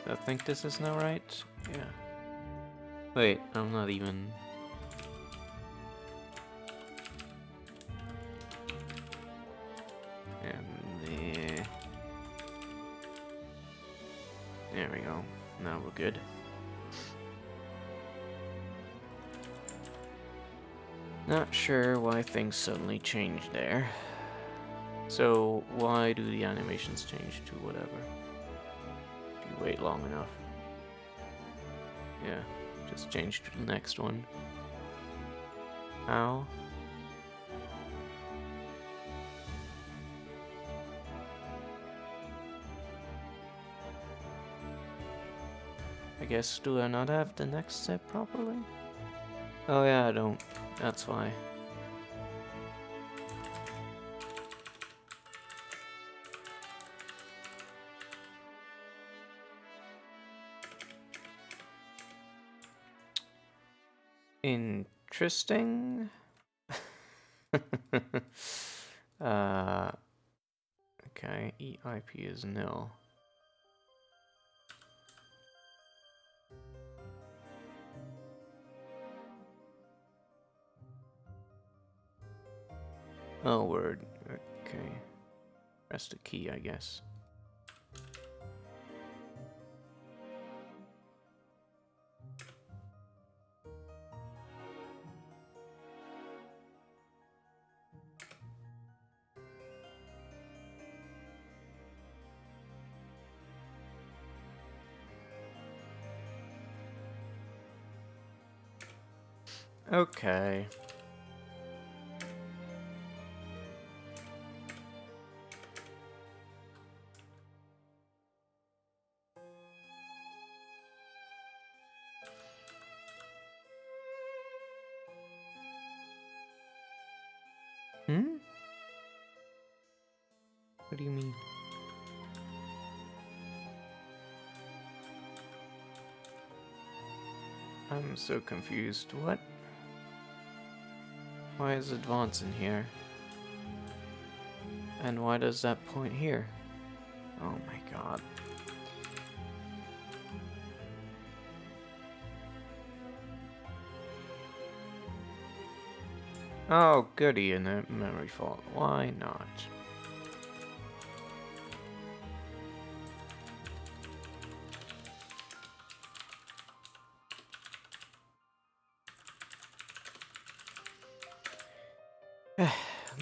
I think this is now right? Yeah. Wait, I'm not even... There we go. Now we're good. Not sure why things suddenly changed there. So, why do the animations change to whatever? If you wait long enough. Yeah, just change to the next one. How? I guess, do I not have the next step properly? Oh yeah, I don't. That's why. Interesting. Okay, EIP is nil. Oh, word. Okay. Press the key, I guess. Okay. Hmm? What do you mean? I'm so confused. What? Why is advance in here? And why does that point here? Oh my god. Oh, goody, in a memory fault. Why not?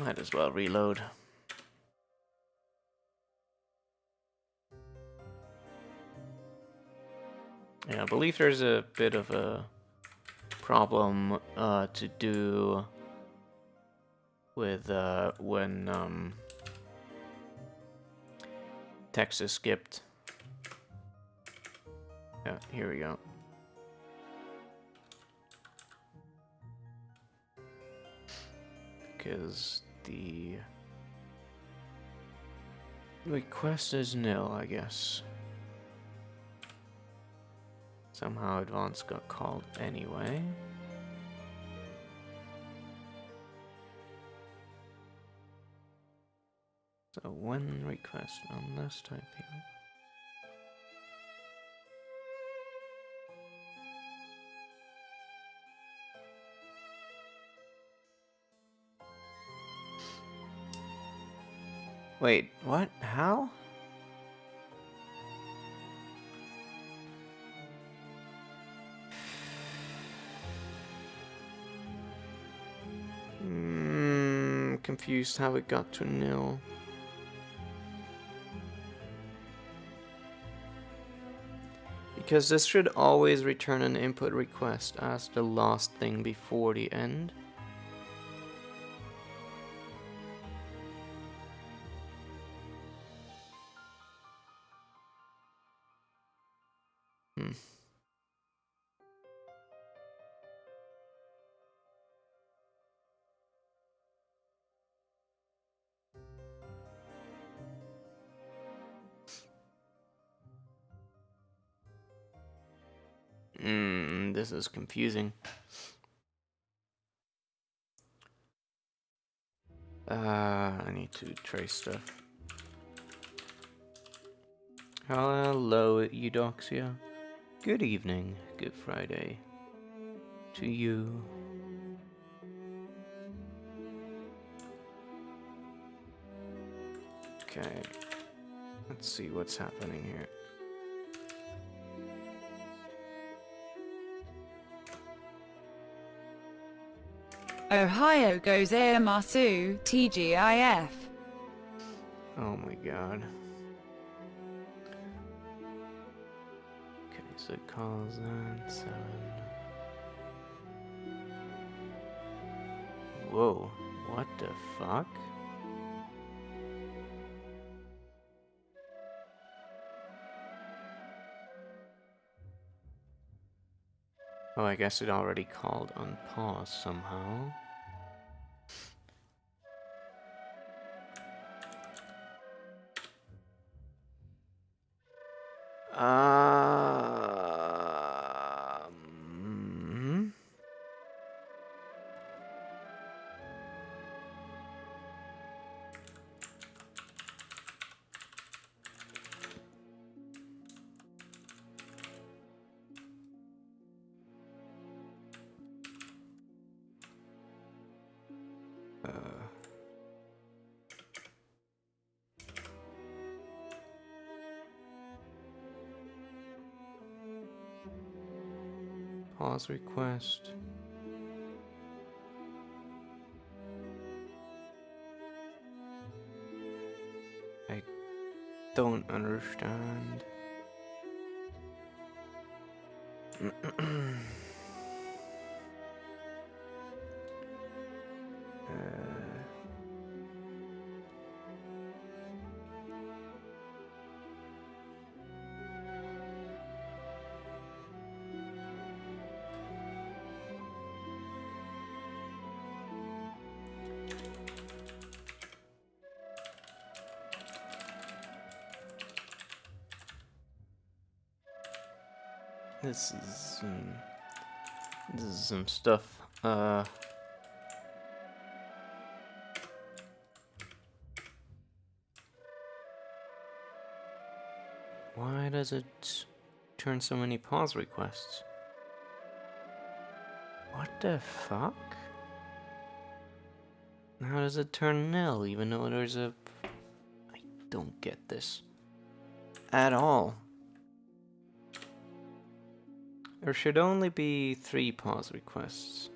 Might as well reload. Yeah, I believe there's a bit of a problem to do with when text is skipped. Yeah, here we go. Because the request is nil, I guess. Somehow advance got called anyway. So when request unless typing. Wait, what? How? Confused how it got to nil. Because this should always return an input request as the last thing before the end. This is confusing. I need to trace stuff. Hello, Eudoxia. Good evening, Good Friday. To you. Okay. Let's see what's happening here. Ohio goes Airmasu, TGIF. Oh my god. Okay, so it calls that 7. Whoa, what the fuck? Oh, I guess it already called on pause somehow. Um... Pause request. I don't understand. This is some stuff. Why does it turn so many pause requests? What the fuck? How does it turn nil even though there's a... I don't get this at all. There should only be 3 pause requests.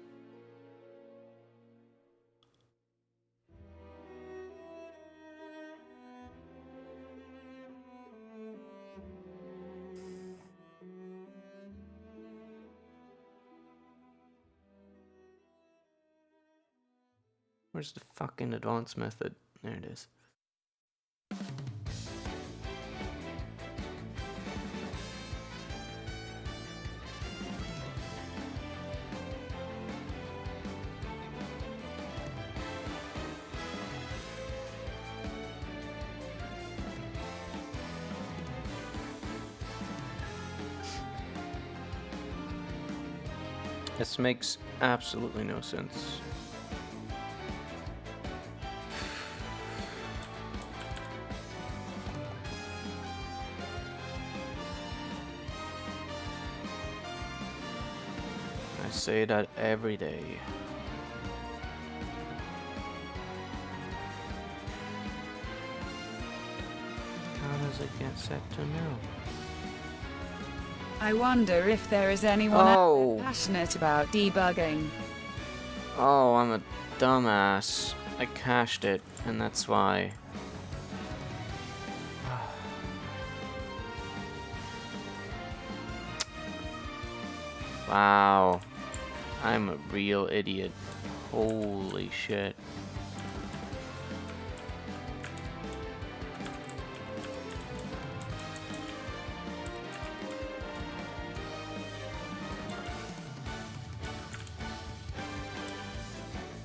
Where's the fucking advanced method? There it is. This makes absolutely no sense. I say that every day. How does it get set to nil? I wonder if there is anyone out there passionate about debugging. Oh, I'm a dumbass. I cached it, and that's why. Wow. I'm a real idiot. Holy shit.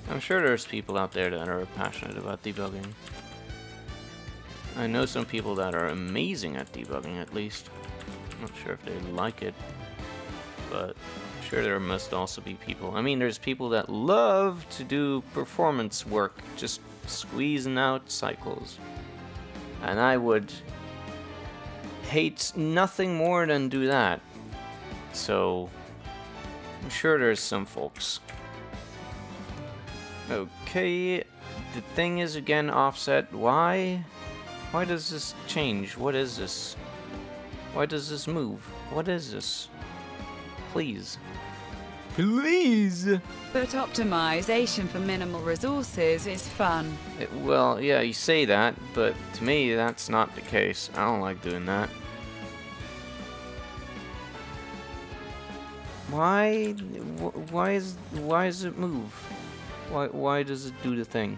I'm sure there's people out there that are passionate about debugging. I know some people that are amazing at debugging, at least. I'm not sure if they like it, but I'm sure there must also be people. I mean, there's people that love to do performance work, just squeezing out cycles. And I would hate nothing more than do that. So, I'm sure there's some folks. Okay, the thing is again offset. Why? Why does this change? What is this? Why does this move? What is this? Please. Please! But optimization for minimal resources is fun. Well, yeah, you say that, but to me that's not the case. I don't like doing that. Why does it move? Why does it do the thing?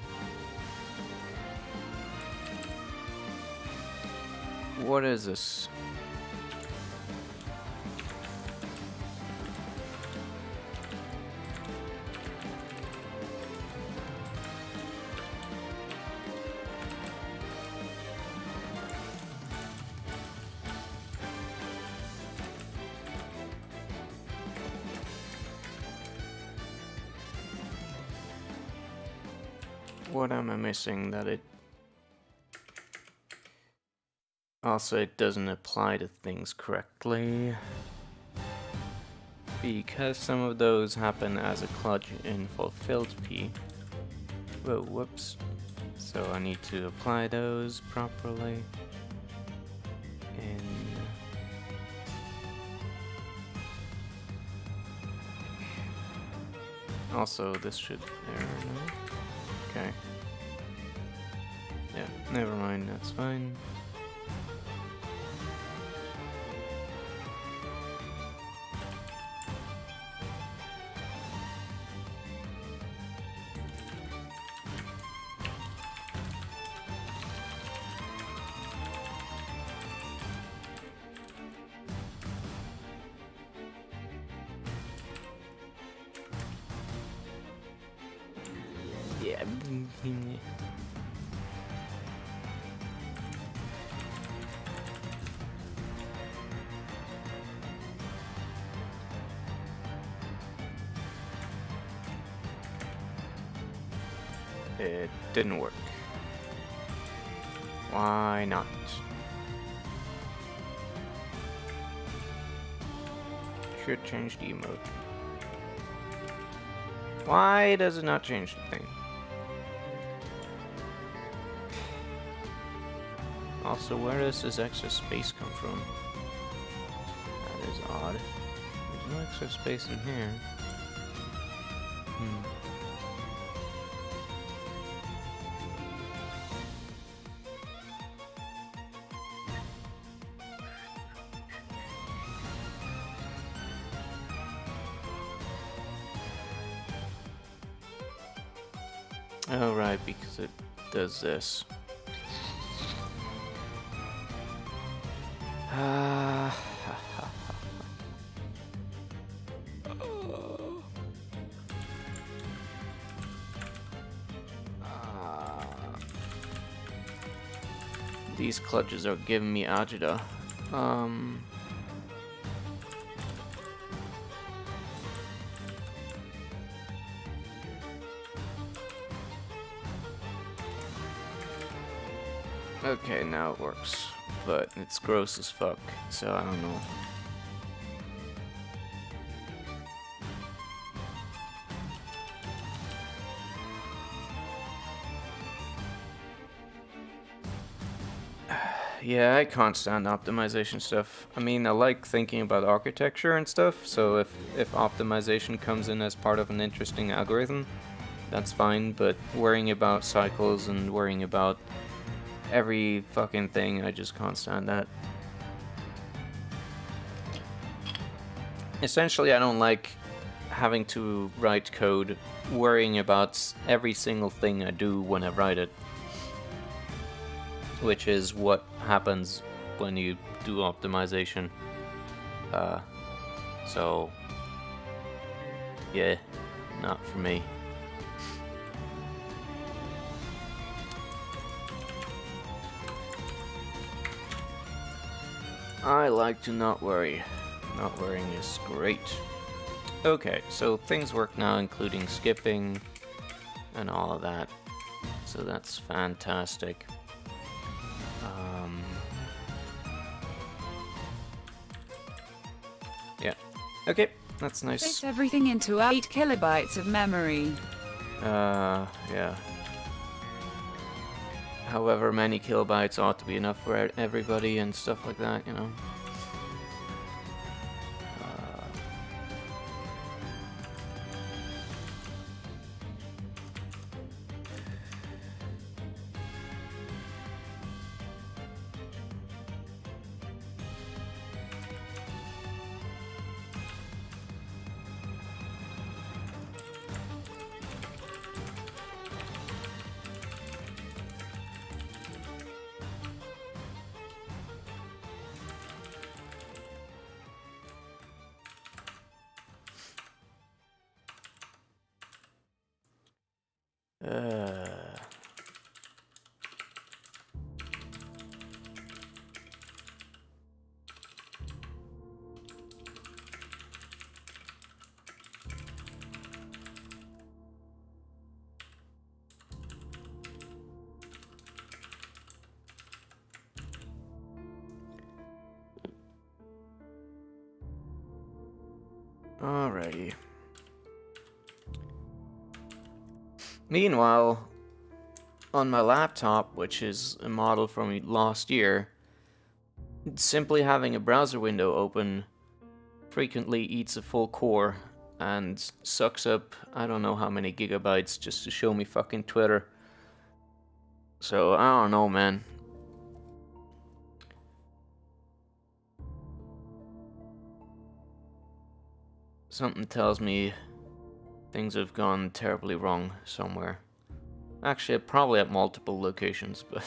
What is this? What am I missing that it... Also, it doesn't apply to things correctly. Because some of those happen as a clutch in fulfilled P. Whoa, whoops. So I need to apply those properly. And... also, this should... there, no? Okay. Yeah, never mind, that's fine. Yeah. It didn't work. Why not? Should change the emote. Why does it not change the thing? Also, where does this extra space come from? That is odd. There's no extra space in here. Oh, right, because it does this. These clutches are giving me agita. Okay, now it works, but it's gross as fuck, so I don't know. Yeah, I can't stand optimization stuff. I mean, I like thinking about architecture and stuff, so if optimization comes in as part of an interesting algorithm, that's fine, but worrying about cycles and worrying about every fucking thing, I just can't stand that. Essentially, I don't like having to write code worrying about every single thing I do when I write it, which is what happens when you do optimization. So yeah, not for me. I like to not worry. Not worrying is great. Okay, so things work now, including skipping and all of that. So that's fantastic. Yeah. Okay, that's nice. Fit everything into 8 kilobytes of memory. Yeah. However many kilobytes ought to be enough for everybody and stuff like that, you know. Alrighty. Meanwhile, on my laptop, which is a model from last year, simply having a browser window open frequently eats a full core and sucks up I don't know how many gigabytes just to show me fucking Twitter. So I don't know, man. Something tells me things have gone terribly wrong somewhere. Actually, probably at multiple locations, but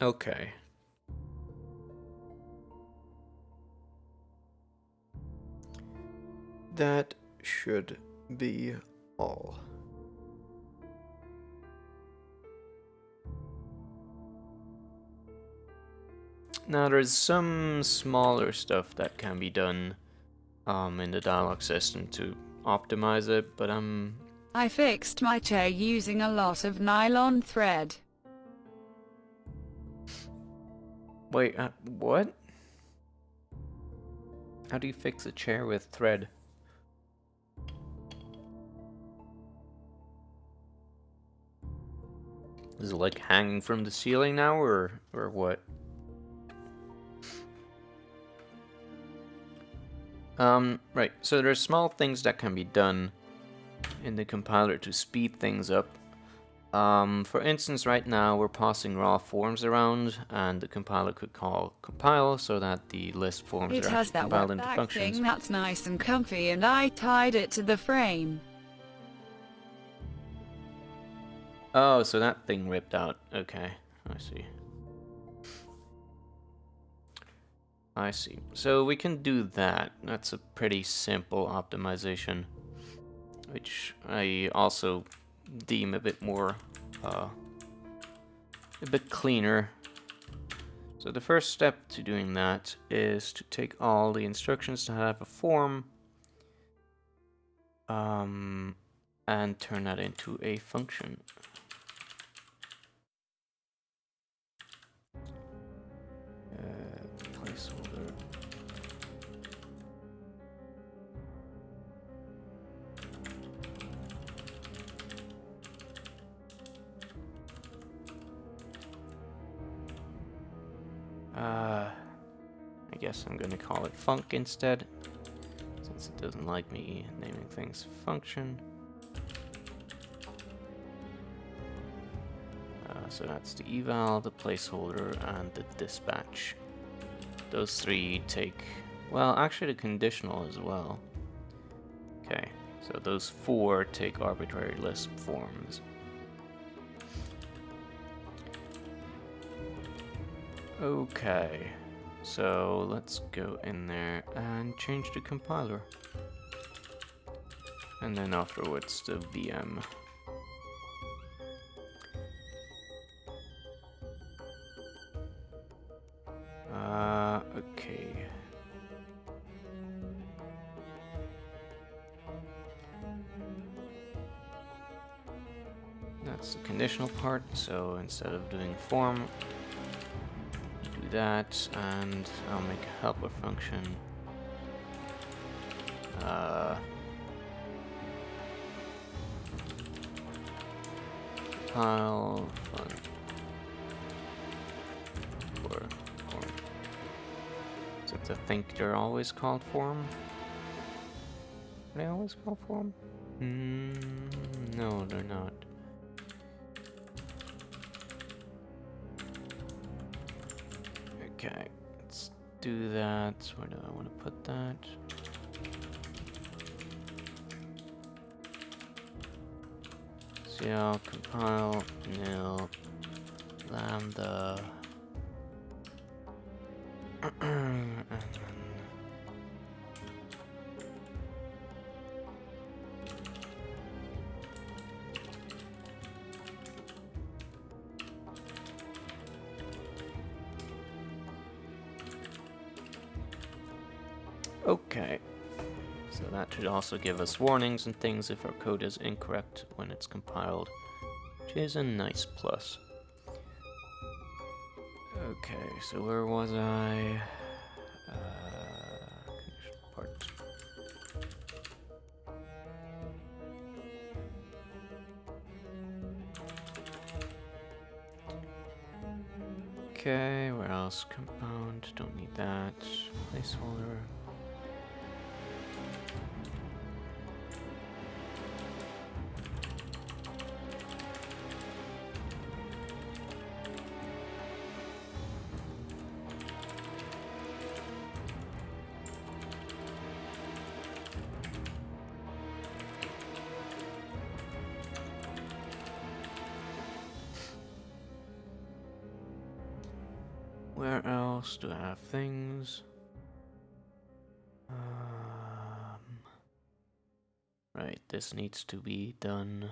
okay. That should be all. Now there's some smaller stuff that can be done in the dialog system to optimize it, but I fixed my chair using a lot of nylon thread. wait, what? How do you fix a chair with thread? Is it like hanging from the ceiling now, or what? Right, so there's small things that can be done in the compiler to speed things up. For instance, right now we're passing raw forms around, and the compiler could call compile so that the list forms It are has actually that compiled wet into back functions. thing that's nice and comfy, and I tied it to the frame. Oh, so that thing ripped out. Okay, I see. I see. So we can do that. That's a pretty simple optimization, which I also deem a bit more, a bit cleaner. So the first step to doing that is to take all the instructions that have a form, and turn that into a function. Placeholder. I guess I'm gonna call it func instead, since it doesn't like me naming things function. So that's the eval, the placeholder, and the dispatch. Those three take, well, actually the conditional as well. Okay, so those four take arbitrary list forms. Okay, so let's go in there and change the compiler. And then afterwards the VM. Okay. That's the conditional part, so instead of doing form, do that, and I'll make a helper function. Compile fun for form. Since I think they're always called form. Are they always called form? No, they're not. Okay, let's do that. Where do I want to put that? CL compile nil lambda and then okay. So that should also give us warnings and things if our code is incorrect when it's compiled, which is a nice plus. Okay, so where was I? Conditional part. Okay, where else? Compound, don't need that. Placeholder. Where else do I have things? Right, this needs to be done.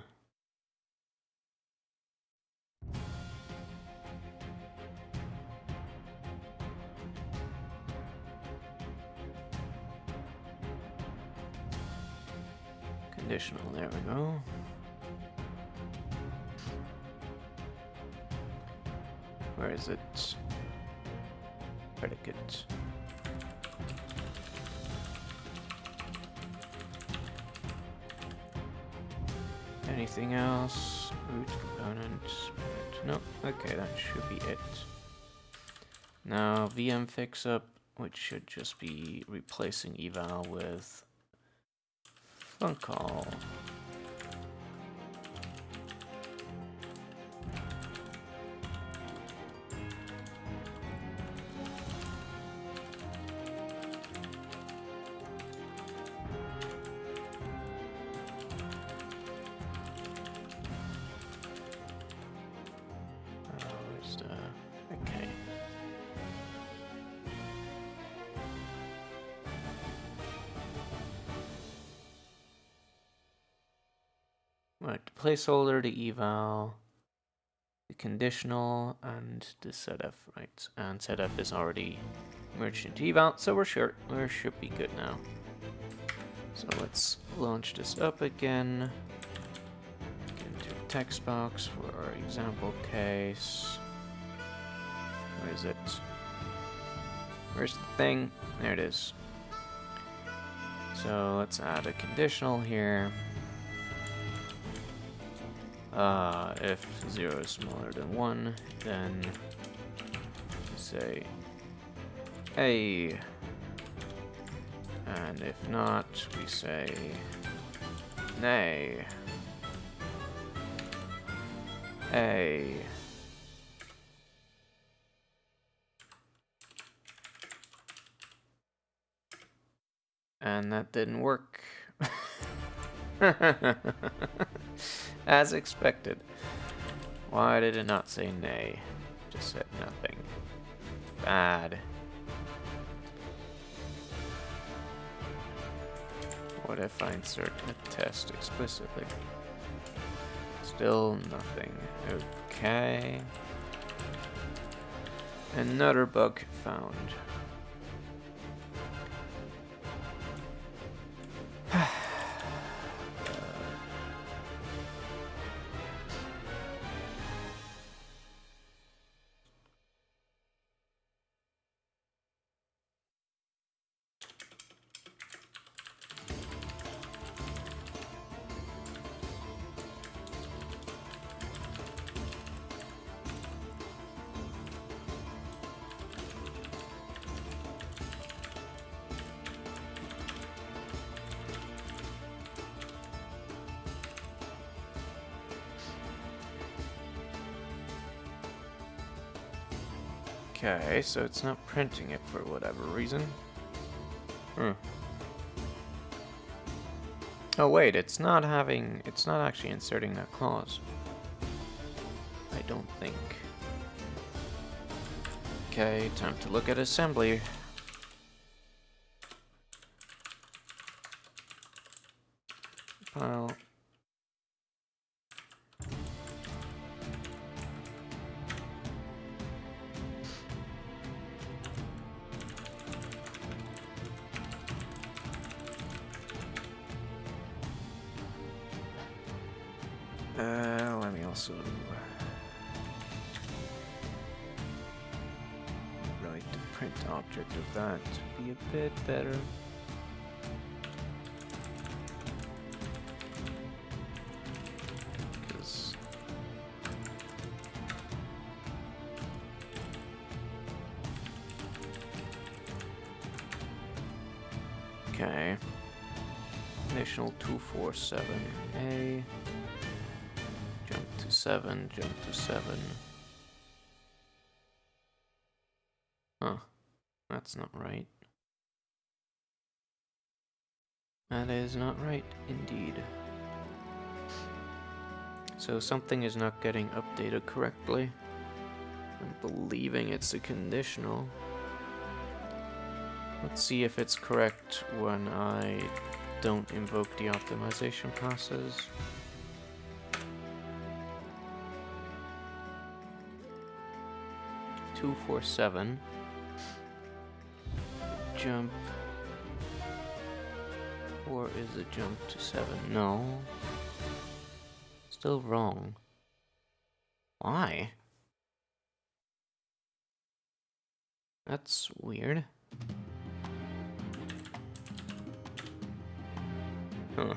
Conditional, there we go. Where is it? Predicate. Anything else? Root component. Right. No, okay, that should be it. Now VM fix up, which should just be replacing eval with funcall. Where's the... okay. Right, placeholder, the eval, the conditional, and the setup, right? And setup is already merged into eval, so we should be good now. So let's launch this up again. Get into a text box for our example case. Where is it? Where's the thing? There it is. So let's add a conditional here. If 0 is smaller than 1, then we say A. And if not, we say nay. A. And that didn't work. As expected. Why did it not say nay? Just said nothing. Bad. What if I insert a test explicitly? Still nothing. Okay. Another bug found. Okay, so it's not printing it for whatever reason. Oh wait, it's not actually inserting that clause. I don't think. Okay, time to look at assembly. File. Let me also write the print object of that to be a bit better. Okay. Initial 247A. Jump to 7, jump to 7. Huh. That's not right. That is not right, indeed. So something is not getting updated correctly. I'm believing it's a conditional. Let's see if it's correct when I don't invoke the optimization process. Two, 4, 7. Jump. Or is it jump to 7? No. Still wrong. Why? That's weird. Huh.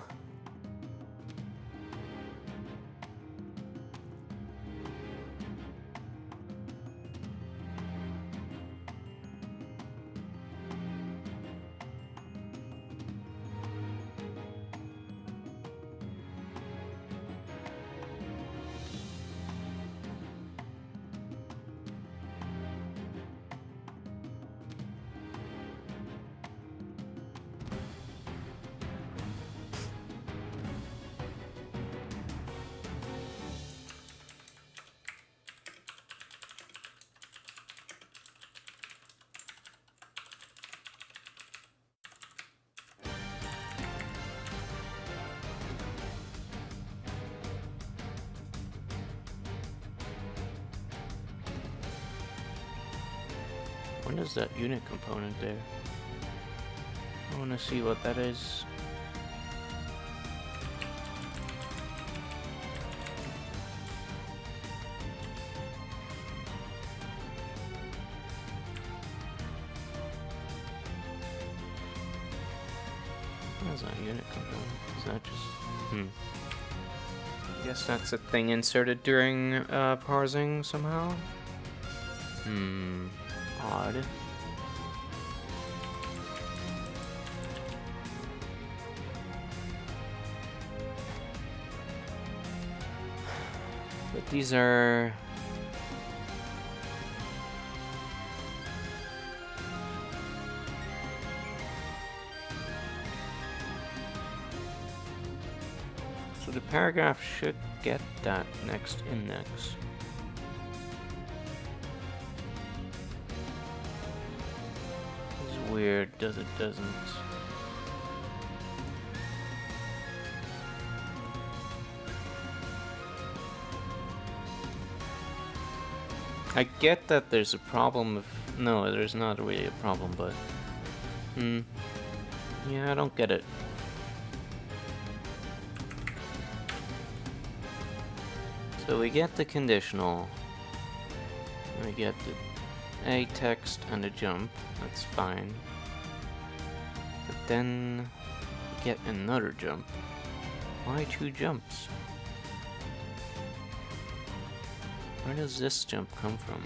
When is that unit component there? I want to see what that is. That's not a unit component. Is that just... I guess that's a thing inserted during parsing somehow. Odd. But these are... So the paragraph should get that next index. It's weird, doesn't. I get that there's a problem if... No, there's not really a problem, but... Yeah, I don't get it. So we get the conditional. We get the a text and a jump. That's fine. But then we get another jump. Why 2 jumps? Where does this jump come from?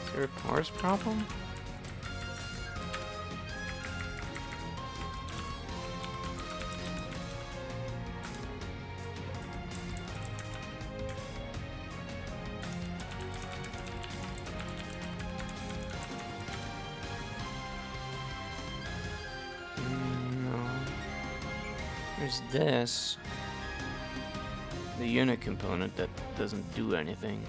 Is there a parse problem? There's this, the unit component that doesn't do anything,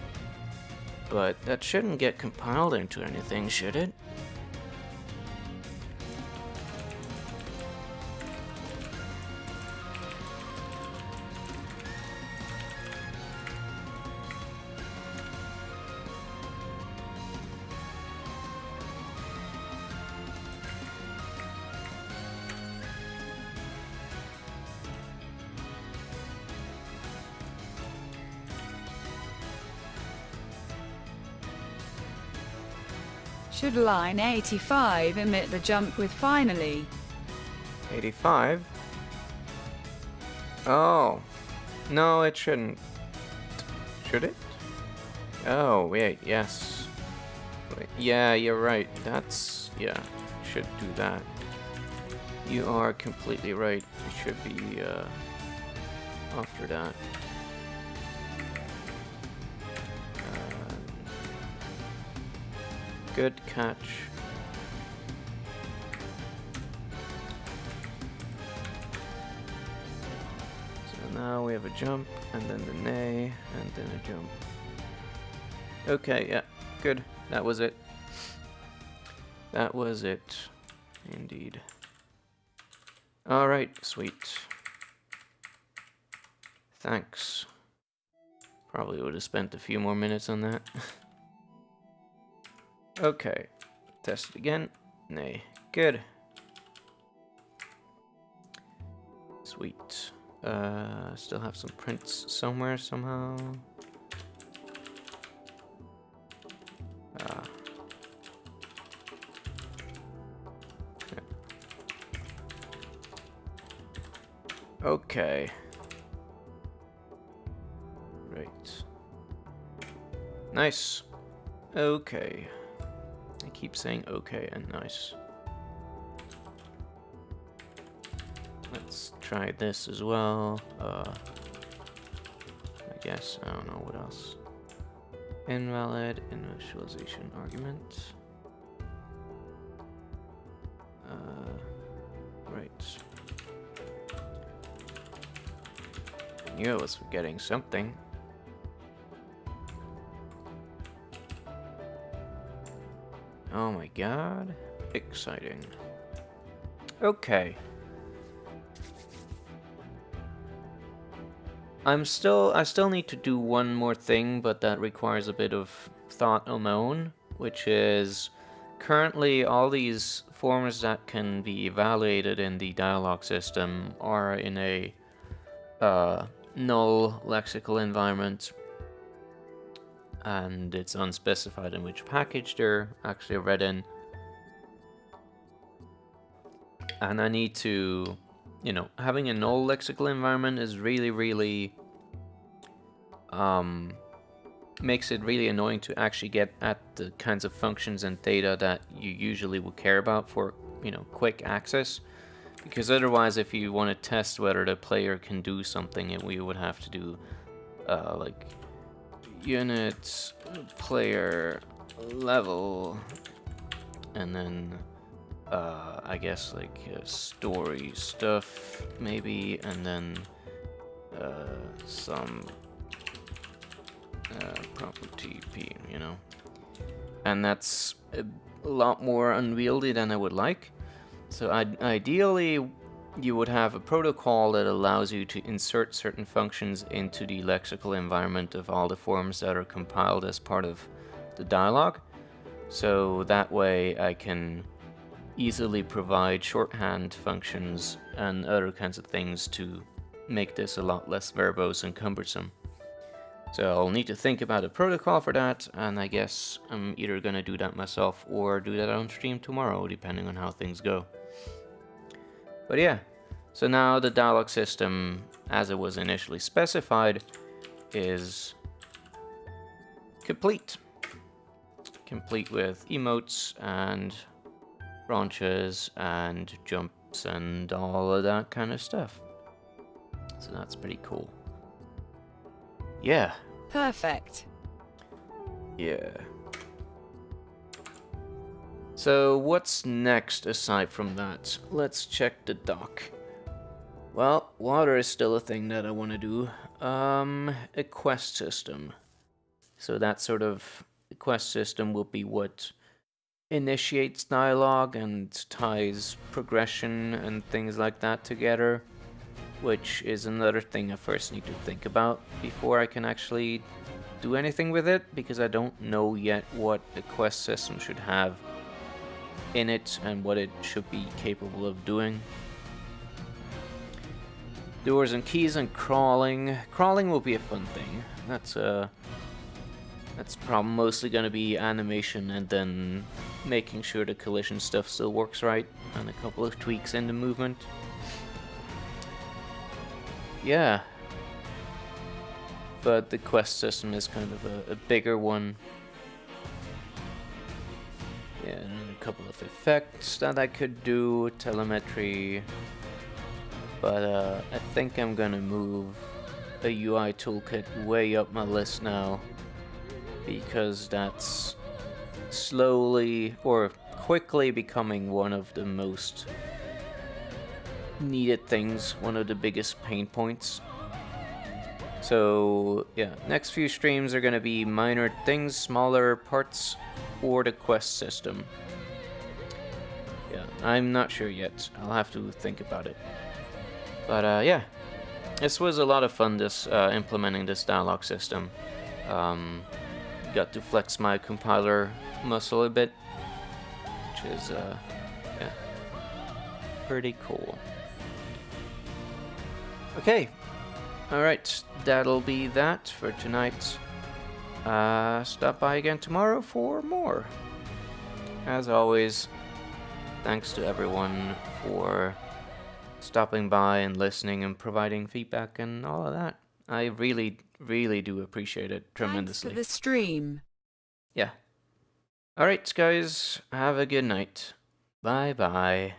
but that shouldn't get compiled into anything, should it? Should line 85 emit the jump with finally? 85? Oh. No, it shouldn't. Should it? Oh, wait, yes. Wait, yeah, you're right. That's... yeah, should do that. You are completely right. It should be, after that. Good catch. So now we have a jump, and then the nay, and then a jump. Okay, yeah, good. That was it. That was it. Indeed. Alright, sweet. Thanks. Probably would have spent a few more minutes on that. Okay, test it again. Nay, good. Sweet. Still have some prints somewhere, somehow. Okay. Right. Nice. Okay. I keep saying okay and nice. Let's try this as well. I guess, I don't know what else. Invalid initialization argument. Right. I knew I was forgetting something. Oh my god. Exciting. Okay. I still need to do one more thing, but that requires a bit of thought on my own, which is currently all these forms that can be evaluated in the dialogue system are in a null lexical environment, and it's unspecified in which package they're actually read in. And I need to, having a null lexical environment is really makes it really annoying to actually get at the kinds of functions and data that you usually would care about for, quick access. Because otherwise, if you want to test whether the player can do something, we would have to do like unit player level, and then I guess like story stuff maybe, and then some property p, and that's a lot more unwieldy than I would like. So ideally you would have a protocol that allows you to insert certain functions into the lexical environment of all the forms that are compiled as part of the dialogue. So that way I can easily provide shorthand functions and other kinds of things to make this a lot less verbose and cumbersome. So I'll need to think about a protocol for that, and I guess I'm either gonna do that myself or do that on stream tomorrow, depending on how things go. But yeah, so now the dialogue system, as it was initially specified, is complete. Complete with emotes and branches and jumps and all of that kind of stuff. So that's pretty cool. Yeah. Perfect. Yeah. So what's next aside from that? Let's check the dock. Well, water is still a thing that I want to do. A quest system. So that sort of quest system will be what initiates dialogue and ties progression and things like that together, which is another thing I first need to think about before I can actually do anything with it, because I don't know yet what the quest system should have in it and what it should be capable of doing. Doors and keys and crawling. Crawling will be a fun thing. That's probably mostly going to be animation and then making sure the collision stuff still works right, and a couple of tweaks in the movement. Yeah. But the quest system is kind of a bigger one. Yeah, and a couple of effects that I could do, telemetry. But I think I'm gonna move a UI toolkit way up my list now, because that's slowly or quickly becoming one of the most needed things, one of the biggest pain points. So yeah, next few streams are gonna be minor things, smaller parts, or the quest system. Yeah, I'm not sure yet. I'll have to think about it. But yeah, this was a lot of fun, this implementing this dialogue system. Got to flex my compiler muscle a bit, which is yeah, pretty cool. Okay, alright, that'll be that for tonight. Stop by again tomorrow for more. As always, thanks to everyone for stopping by and listening and providing feedback and all of that. I really do appreciate it tremendously. Thanks for the stream. Yeah. Alright, guys, have a good night. Bye bye.